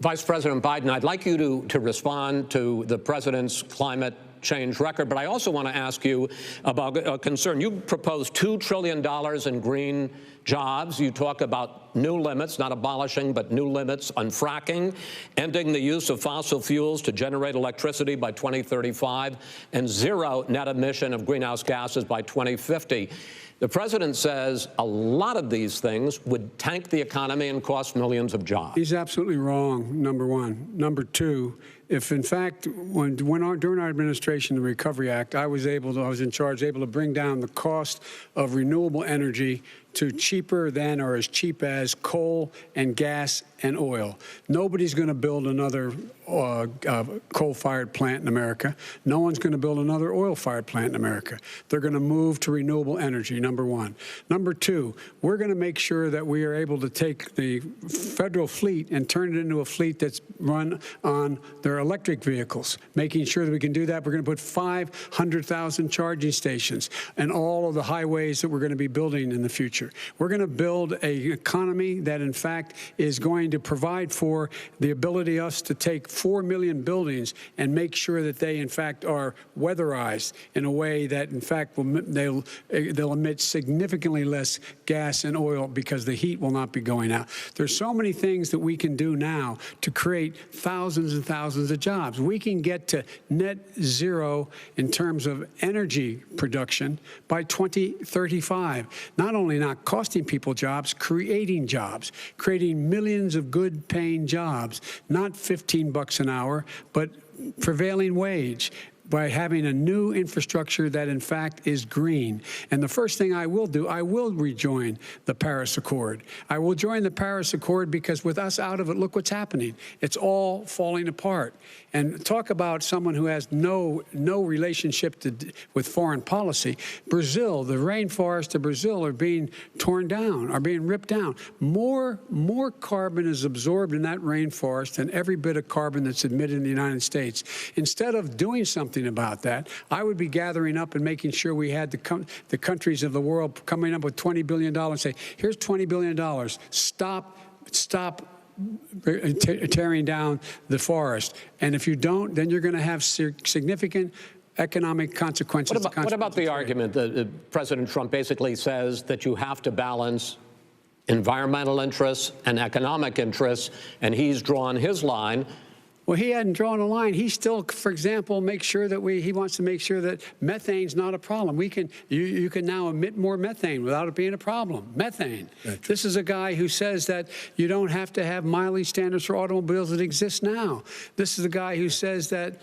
Vice President Biden, I'd like you to respond to the president's climate change record, but I also want to ask you about a concern. You proposed $2 trillion in green jobs. You talk about new limits, not abolishing, but new limits on fracking, ending the use of fossil fuels to generate electricity by 2035, and zero net emission of greenhouse gases by 2050. The president says a lot of these things would tank the economy and cost millions of jobs. He's absolutely wrong, number one. Number two, if in fact, during our administration, the Recovery Act, I was in charge, able to bring down the cost of renewable energy to cheaper than or as cheap as coal and gas and oil. Nobody's going to build another coal-fired plant in America. No one's going to build another oil-fired plant in America. They're going to move to renewable energy, number one. Number two, we're going to make sure that we are able to take the federal fleet and turn it into a fleet that's run on their electric vehicles. Making sure that we can do that, we're going to put 500,000 charging stations in all of the highways that we're going to be building in the future. We're going to build an economy that, in fact, is going to provide for the ability us to take 4 million buildings and make sure that they, in fact, are weatherized in a way that, in fact, they'll emit significantly less gas and oil because the heat will not be going out. There's so many things that we can do now to create thousands and thousands of jobs. We can get to net zero in terms of energy production by 2035. Not only not costing people jobs, creating millions of good-paying jobs, not $15 an hour, but prevailing wage, by having a new infrastructure that, in fact, is green. And the first thing I will do, I will rejoin the Paris Accord. I will join the Paris Accord because with us out of it, look what's happening. It's all falling apart. And talk about someone who has no relationship with foreign policy. Brazil, the rainforests of Brazil are being torn down, are being ripped down. More carbon is absorbed in that rainforest than every bit of carbon that's emitted in the United States. Instead of doing something about that, I would be gathering up and making sure we had the countries of the world coming up with $20 billion and say, here's $20 billion. Stop tearing down the forest. And if you don't, then you're going to have significant economic consequences. What about the argument that President Trump basically says that you have to balance environmental interests and economic interests, and he's drawn his line? Well, he hadn't drawn a line. He still, for example, makes sure that he wants to make sure that methane's not a problem. You can now emit more methane without it being a problem. Methane. This is a guy who says that you don't have to have mileage standards for automobiles that exist now. This is a guy who says that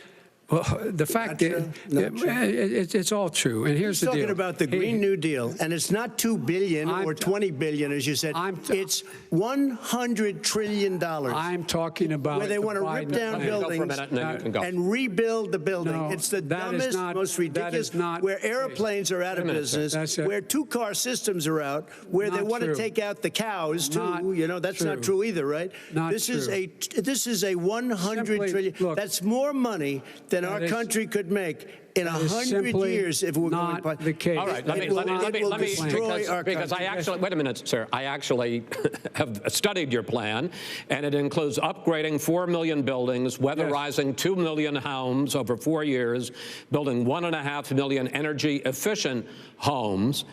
Well, the fact is, it's all true. And here's the deal. Talking about the Green New Deal, and it's not $2 billion or $20 billion, as you said. It's $100 trillion. I'm talking about where they want to rip down buildings and rebuild the building. No, it's the dumbest, most ridiculous. Where airplanes are out of business, where two-car systems are out, where they want to take out the cows too. You know, that's not true either, right? This is a $100 trillion. Look, that's more money than our country could make in 100 years if we're not going to. The case. All right, let me destroy our because I actually, wait a minute, sir. I actually have studied your plan, and it includes upgrading 4 million buildings, weatherizing 2 million homes over 4 years, building 1.5 million energy-efficient homes.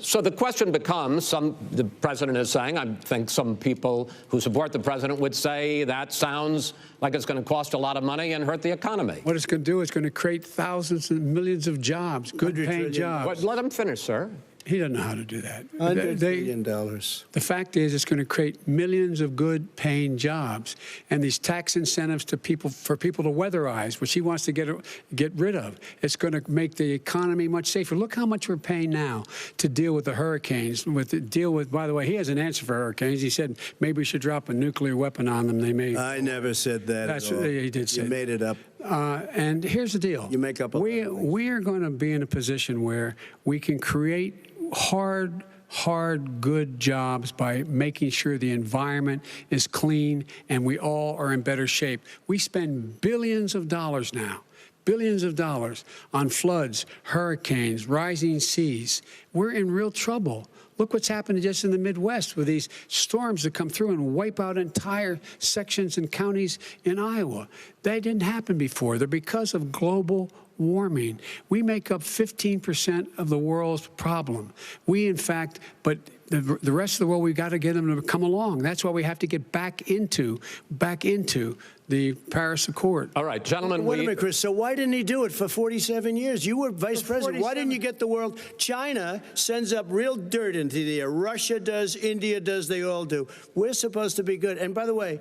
So the question becomes, the president is saying, I think some people who support the president would say that sounds like it's going to cost a lot of money and hurt the economy. What it's going to do is going to create thousands and millions of jobs, good-paying jobs. Let him finish, sir. He doesn't know how to do that. $100 billion. The fact is, it's going to create millions of good-paying jobs, and these tax incentives to people for people to weatherize, which he wants to get rid of. It's going to make the economy much safer. Look how much we're paying now to deal with the hurricanes. By the way, he has an answer for hurricanes. He said maybe we should drop a nuclear weapon on them. They may. I never said that. That's what he did say. You made it up. And here's the deal. You make up a we are going to be in a position where we can create hard, good jobs by making sure the environment is clean and we all are in better shape. We spend billions of dollars now. Billions of dollars on floods, hurricanes, rising seas. We're in real trouble. Look what's happened just in the Midwest with these storms that come through and wipe out entire sections and counties in Iowa. That didn't happen before. They're because of global warming. We make up 15% of the world's problem. We, in fact, but the rest of the world, we've got to get them to come along. That's why we have to get back into the Paris Accord. All right, gentlemen. Wait a minute, Chris. So why didn't he do it for 47 years? You were vice president. Why didn't you get the world? China sends up real dirt into the air. Russia does. India does. They all do. We're supposed to be good. And by the way,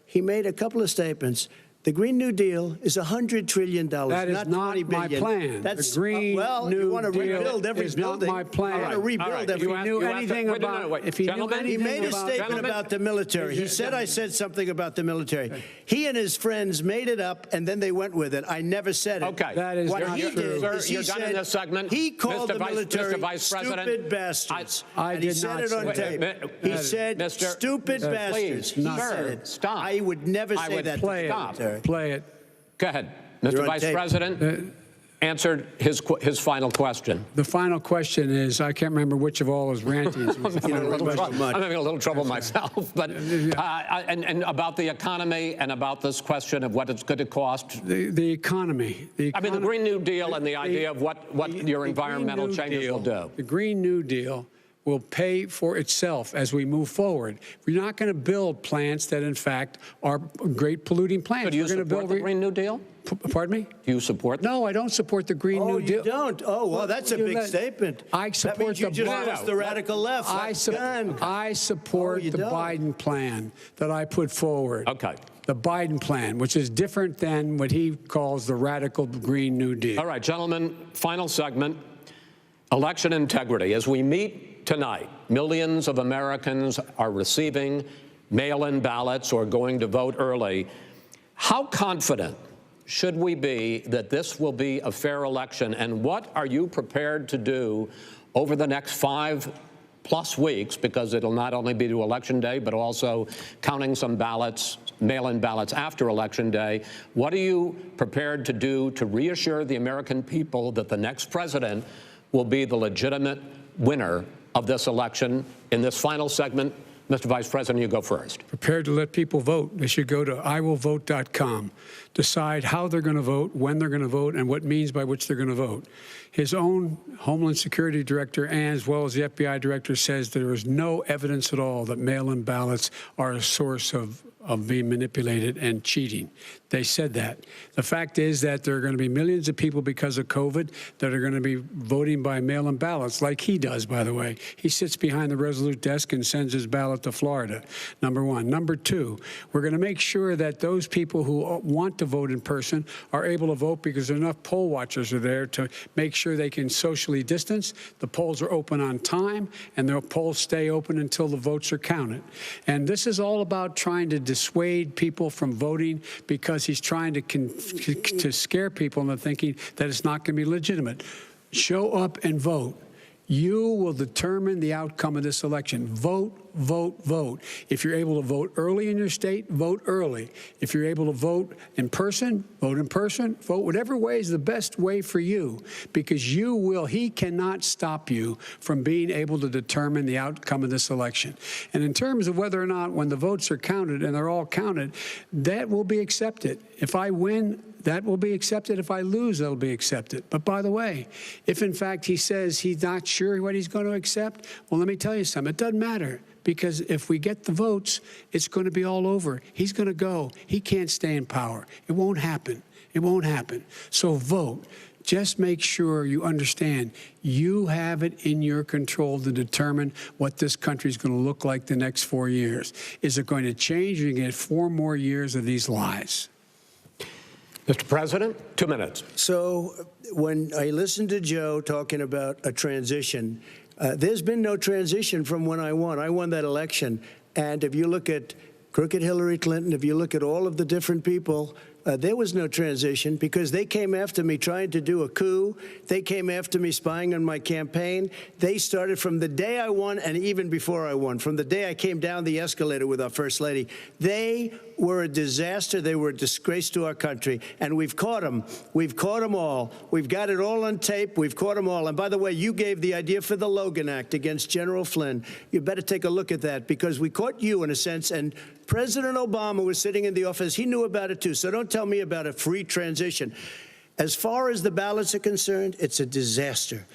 he made a couple of statements. The Green New Deal is $100 trillion, that is not $20 billion. My plan. That's the Green New you want to Deal rebuild every is building. Not my plan. You want to rebuild every. If he knew anything about, if he knew anything he made a about, statement about the military. He said I said something about the military. He and his friends made it up, and then they went with it. I never said it. Okay, that is what not he true. did Sir, is he you're done in this segment. He called the military Mr. Vice President, stupid bastards. I and did he said not it on say tape. He said stupid bastards. He said it. Stop. I would never say that. Play it. Go ahead. Mr. Vice President answered his final question. The final question is, I can't remember which of all his rantings. I'm having a little trouble myself, but and about the economy and about this question of what it's going to cost. The economy. I mean, the Green New Deal and the idea of what your environmental changes will do. The Green New Deal will pay for itself as we move forward. We're not going to build plants that, in fact, are great polluting plants. So do you support the Green New Deal? Pardon me? Do you support? No, I don't support the Green New Deal. Oh, you don't? Oh, well, that's a big statement. I support that means you just Biden. lost the radical left. I support the Biden plan that I put forward. Okay. The Biden plan, which is different than what he calls the radical Green New Deal. All right, gentlemen, final segment, election integrity. As we meet tonight, millions of Americans are receiving mail-in ballots or going to vote early. How confident should we be that this will be a fair election, and what are you prepared to do over the next 5+ weeks, because it'll not only be to Election Day, but also counting some ballots, mail-in ballots after Election Day? What are you prepared to do to reassure the American people that the next president will be the legitimate winner of this election? In this final segment, Mr. Vice President, you go first. Prepared to let people vote. They should go to iwillvote.com, decide how they're going to vote, when they're going to vote, and what means by which they're going to vote. His own Homeland Security director, and as well as the FBI director, says there is no evidence at all that mail-in ballots are a source of of being manipulated and cheating. They said that. The fact is that there are going to be millions of people because of COVID that are going to be voting by mail-in ballots, like he does, by the way. He sits behind the Resolute desk and sends his ballot to Florida, number one. Number two, we're going to make sure that those people who want to vote in person are able to vote because enough poll watchers are there to make sure they can socially distance. The polls are open on time, and the polls stay open until the votes are counted. And this is all about trying to dissuade people from voting because he's trying to scare people into thinking that it's not going to be legitimate. Show up and vote. You will determine the outcome of this election. Vote, vote, vote. If you're able to vote early in your state, vote early. If you're able to vote in person, vote in person. Vote whatever way is the best way for you, because he cannot stop you from being able to determine the outcome of this election. And in terms of whether or not when the votes are counted, and they're all counted, that will be accepted. If I win, that will be accepted. If I lose, that will be accepted. But by the way, if in fact he says he's not sure what he's going to accept, well, let me tell you something. It doesn't matter, because if we get the votes, it's going to be all over. He's going to go. He can't stay in power. It won't happen. It won't happen. So vote. Just make sure you understand you have it in your control to determine what this country is going to look like the next 4 years. Is it going to change? Or you get 4 more years of these lies? Mr. President, 2 minutes. So when I listened to Joe talking about a transition, there's been no transition from when I won. I won that election. And if you look at crooked Hillary Clinton, if you look at all of the different people, there was no transition, because they came after me trying to do a coup. They came after me spying on my campaign. They started from the day I won, and even before I won, from the day I came down the escalator with our First Lady. They were a disaster. They were a disgrace to our country. And we've caught them. We've caught them all. We've got it all on tape. We've caught them all. And by the way, you gave the idea for the Logan Act against General Flynn. You better take a look at that, because we caught you in a sense, and President Obama was sitting in the office. He knew about it too. So don't tell me about a free transition. As far as the ballots are concerned, it's a disaster.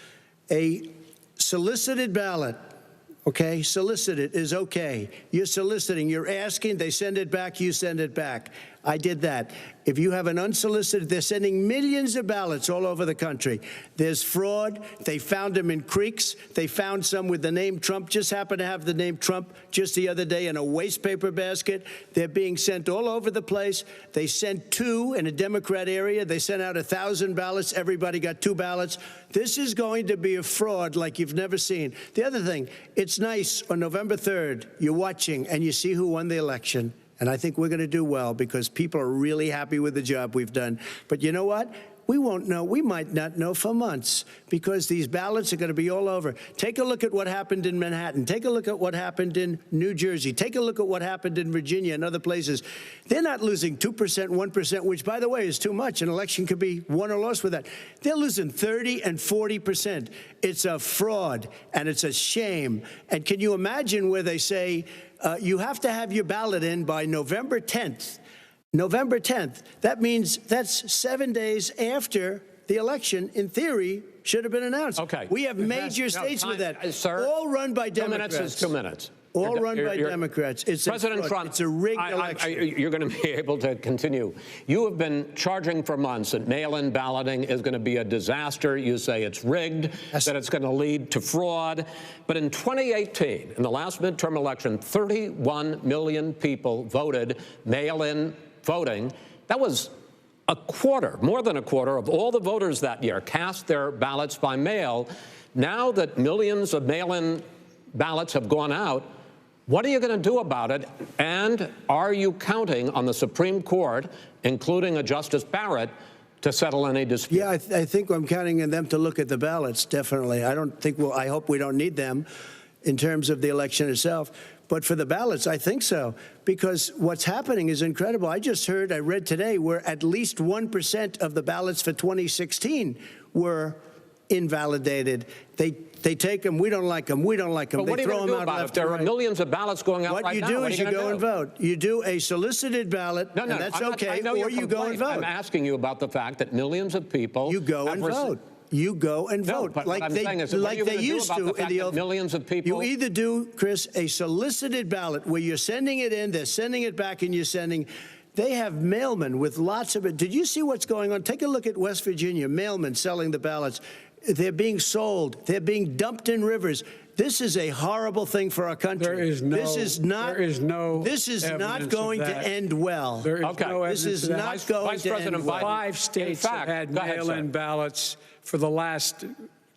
A solicited ballot, okay, solicited is okay. You're soliciting, you're asking, they send it back, you send it back. I did that. If you have an unsolicited, they're sending millions of ballots all over the country. There's fraud. They found them in creeks. They found some with the name Trump, just happened to have the name Trump just the other day in a waste paper basket. They're being sent all over the place. They sent 2 in a Democrat area. They sent out 1,000 ballots. Everybody got 2 ballots. This is going to be a fraud like you've never seen. The other thing, it's nice on November 3rd, you're watching and you see who won the election. And I think we're going to do well, because people are really happy with the job we've done. But you know what? We won't know. We might not know for months, because these ballots are going to be all over. Take a look at what happened in Manhattan. Take a look at what happened in New Jersey. Take a look at what happened in Virginia and other places. They're not losing 2%, 1%, which, by the way, is too much. An election could be won or lost with that. They're losing 30 and 40%. It's a fraud, and it's a shame. And can you imagine where they say, you have to have your ballot in by November 10th. November 10th. That means that's 7 days after the election, in theory, should have been announced. Okay. We have major states with that. Sir, all run by Democrats. 2 minutes is 2 minutes. All run by Democrats. It's President Trump, it's a rigged election. You're going to be able to continue. You have been charging for months that mail-in balloting is going to be a disaster. You say it's rigged, that it's going to lead to fraud. But in 2018, in the last midterm election, 31 million people voted mail-in voting. That was a quarter, more than a quarter, of all the voters that year cast their ballots by mail. Now that millions of mail-in ballots have gone out, what are you going to do about it? And are you counting on the Supreme Court, including a Justice Barrett, to settle any dispute? Yeah, I think I'm counting on them to look at the ballots, definitely. I hope we don't need them in terms of the election itself. But for the ballots, I think so, because what's happening is incredible. I read today, where at least 1% of the ballots for 2016 were invalidated. They take them. We don't like them. We don't like them. But what they are you throw going to them do out about left it? There and are right. millions of ballots going out right now. What you do is you go and vote. You do a solicited ballot, and that's okay, or you go and vote. I'm asking you about the fact that millions of people You go and vote. you go and No, vote but what I'm saying is, what are you like they gonna do used about to the in fact the that old. millions of people? You either do, Chris, a solicited ballot where you're sending it in, they're sending it back, and you're sending. They have mailmen with lots of it. Did you see what's going on? Take a look at West Virginia, mailmen selling the ballots. They're being sold. They're being dumped in rivers. This is a horrible thing for our country. There is no. This is not. There is no. This is not evidence going of to that. end well. There is Okay. no This evidence is of that. not going Vice to President end well. Biden. 5 states In fact, have had go ahead, mail-in sir. ballots for the last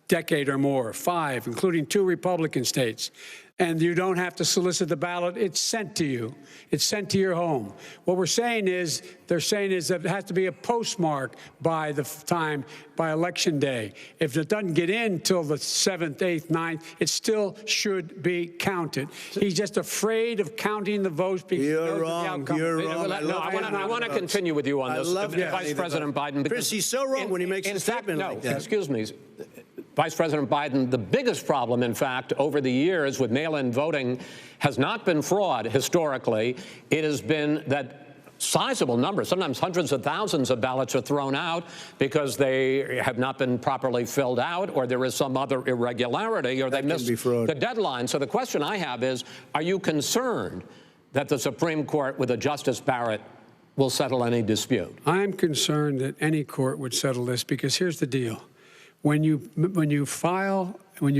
decade or more. 5, including 2 Republican states. And you don't have to solicit the ballot. It's sent to you. It's sent to your home. What we're saying is, they're saying is that it has to be a postmark by the time, by Election Day. If it doesn't get in till the 7th, 8th, 9th, it still should be counted. He's just afraid of counting the votes because he knows You're the wrong. outcome. You're No, wrong. I want to continue with you on I this, love Vice counting the President votes. Biden. Chris, he's so wrong when he makes a in fact, statement no, like that. excuse me. Vice President Biden, the biggest problem, in fact, over the years with mail-in voting has not been fraud historically. It has been that sizable numbers, sometimes hundreds of thousands of ballots are thrown out because they have not been properly filled out, or there is some other irregularity, or they missed the deadline. So the question I have is, are you concerned that the Supreme Court with a Justice Barrett will settle any dispute? I'm concerned that any court would settle this because here's the deal. When you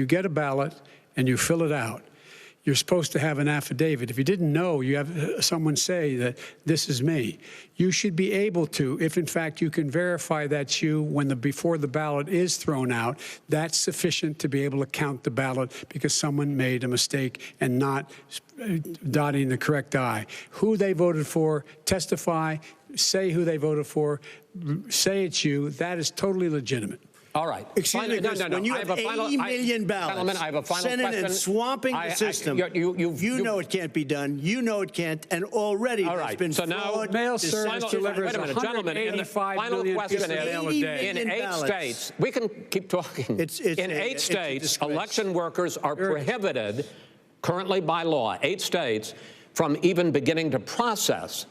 get a ballot and you fill it out, you're supposed to have an affidavit. If you didn't know, you have someone say that this is me. You should be able to, if in fact you can verify that's you before the ballot is thrown out, that's sufficient to be able to count the ballot because someone made a mistake and not dotting the correct I. Who they voted for, testify, say who they voted for, say it's you. That is totally legitimate. All right. Excuse me, Chris, when you have 80 million ballots, I have a final Senate question. and swamping the system, you know it can't be done. You know it can't, and already there's been fraud. Mail service delivers wait a minute, gentlemen. In the 185 final million question pieces of mail a is, day. in 8 states, we can keep talking. In 8 states, election workers are prohibited, currently by law, 8 states, from even beginning to process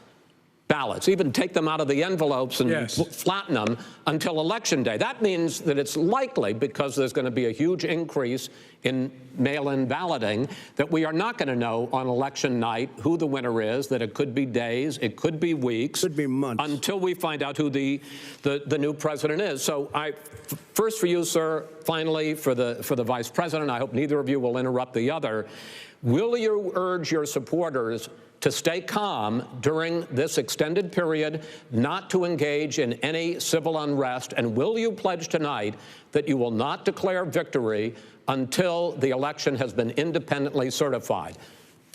ballots, even take them out of the envelopes and flatten them until Election Day. That means that it's likely, because there's going to be a huge increase in mail-in balloting, that we are not going to know on election night who the winner is, that it could be days, it could be weeks, could be months, until we find out who the new president is. So first for you, sir, finally for the vice president, I hope neither of you will interrupt the other. Will you urge your supporters to stay calm during this extended period, not to engage in any civil unrest? And will you pledge tonight that you will not declare victory until the election has been independently certified?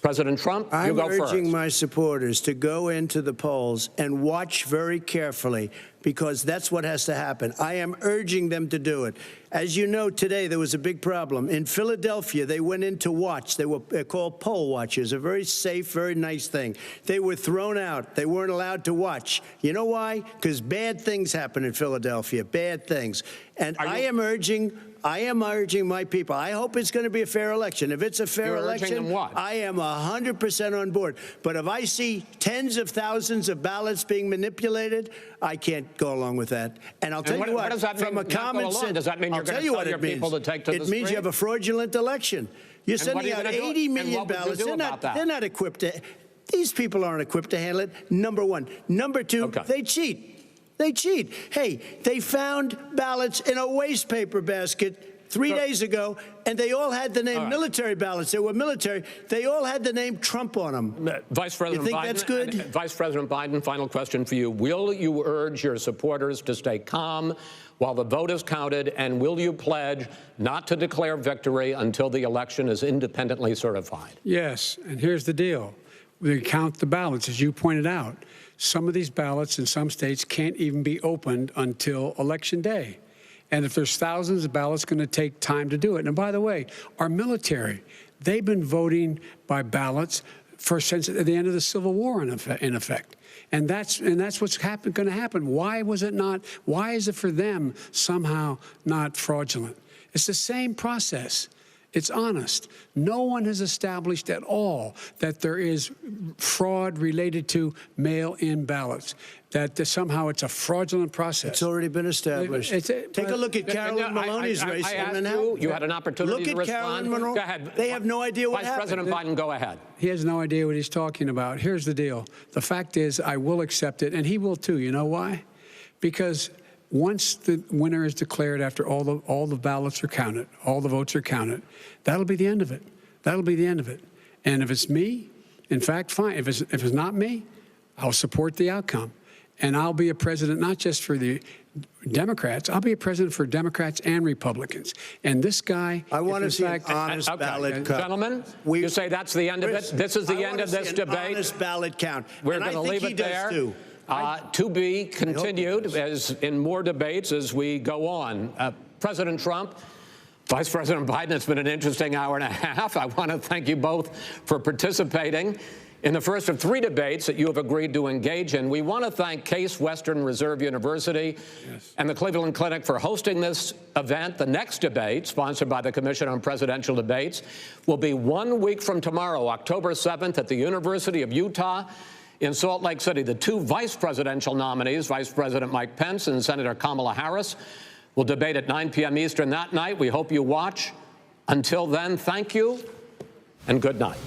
President Trump, you go first. I'm urging my supporters to go into the polls and watch very carefully, because that's what has to happen. I am urging them to do it. As you know, today there was a big problem. In Philadelphia, they went in to watch. They're called poll watchers, a very safe, very nice thing. They were thrown out. They weren't allowed to watch. You know why? Because bad things happen in Philadelphia, bad things. And I am urging my people. I hope it's going to be a fair election. If it's a fair election, I am 100% on board. But if I see tens of thousands of ballots being manipulated, I can't go along with that. And I'll tell you what, does that mean, from a common sense, does that mean you're going to tell your people to take to the street? It means you have a fraudulent election. You're sending out 80 million ballots. They're not equipped to. These people aren't equipped to handle it. Number one. Number two, they cheat. They cheat. Hey, they found ballots in a waste paper basket 3 days ago, and they all had the name military ballots. They were military. They all had the name Trump on them. Vice President you think Biden, that's good? Vice President Biden, final question for you. Will you urge your supporters to stay calm while the vote is counted, and will you pledge not to declare victory until the election is independently certified? Yes, and here's the deal. We count the ballots, as you pointed out. Some of these ballots in some states can't even be opened until Election Day. And if there's thousands of ballots, it's going to take time to do it. And by the way, our military, they've been voting by ballots since at the end of the Civil War, in effect. And that's what's going to happen. Why was it not? Why is it for them somehow not fraudulent? It's the same process. It's honest. No one has established at all that there is fraud related to mail-in ballots, that somehow it's a fraudulent process. It's already been established. Take a look at Carolyn Maloney's race. You had an opportunity to respond. Look at Carolyn Maloney. Go ahead. They have no idea what happened. Vice President Biden, go ahead. He has no idea what he's talking about. Here's the deal. The fact is, I will accept it, and he will too. You know why? Because once the winner is declared, after all the ballots are counted, all the votes are counted, that'll be the end of it. That'll be the end of it. And if it's me, in fact, fine. If it's not me, I'll support the outcome. And I'll be a president not just for the Democrats. I'll be a president for Democrats and Republicans. And this guy, I want to see an honest ballot count. Gentlemen, you say that's the end of it? This is the end of this debate? Honest ballot count. We're going to leave it there. To be continued as in more debates as we go on. President Trump, Vice President Biden, it's been an interesting hour and a half. I want to thank you both for participating in the first of 3 debates that you have agreed to engage in. We want to thank Case Western Reserve University and the Cleveland Clinic for hosting this event. The next debate, sponsored by the Commission on Presidential Debates, will be 1 week from tomorrow, October 7th, at the University of Utah in Salt Lake City. The 2 vice presidential nominees, Vice President Mike Pence and Senator Kamala Harris, will debate at 9 p.m. Eastern that night. We hope you watch. Until then, thank you and good night.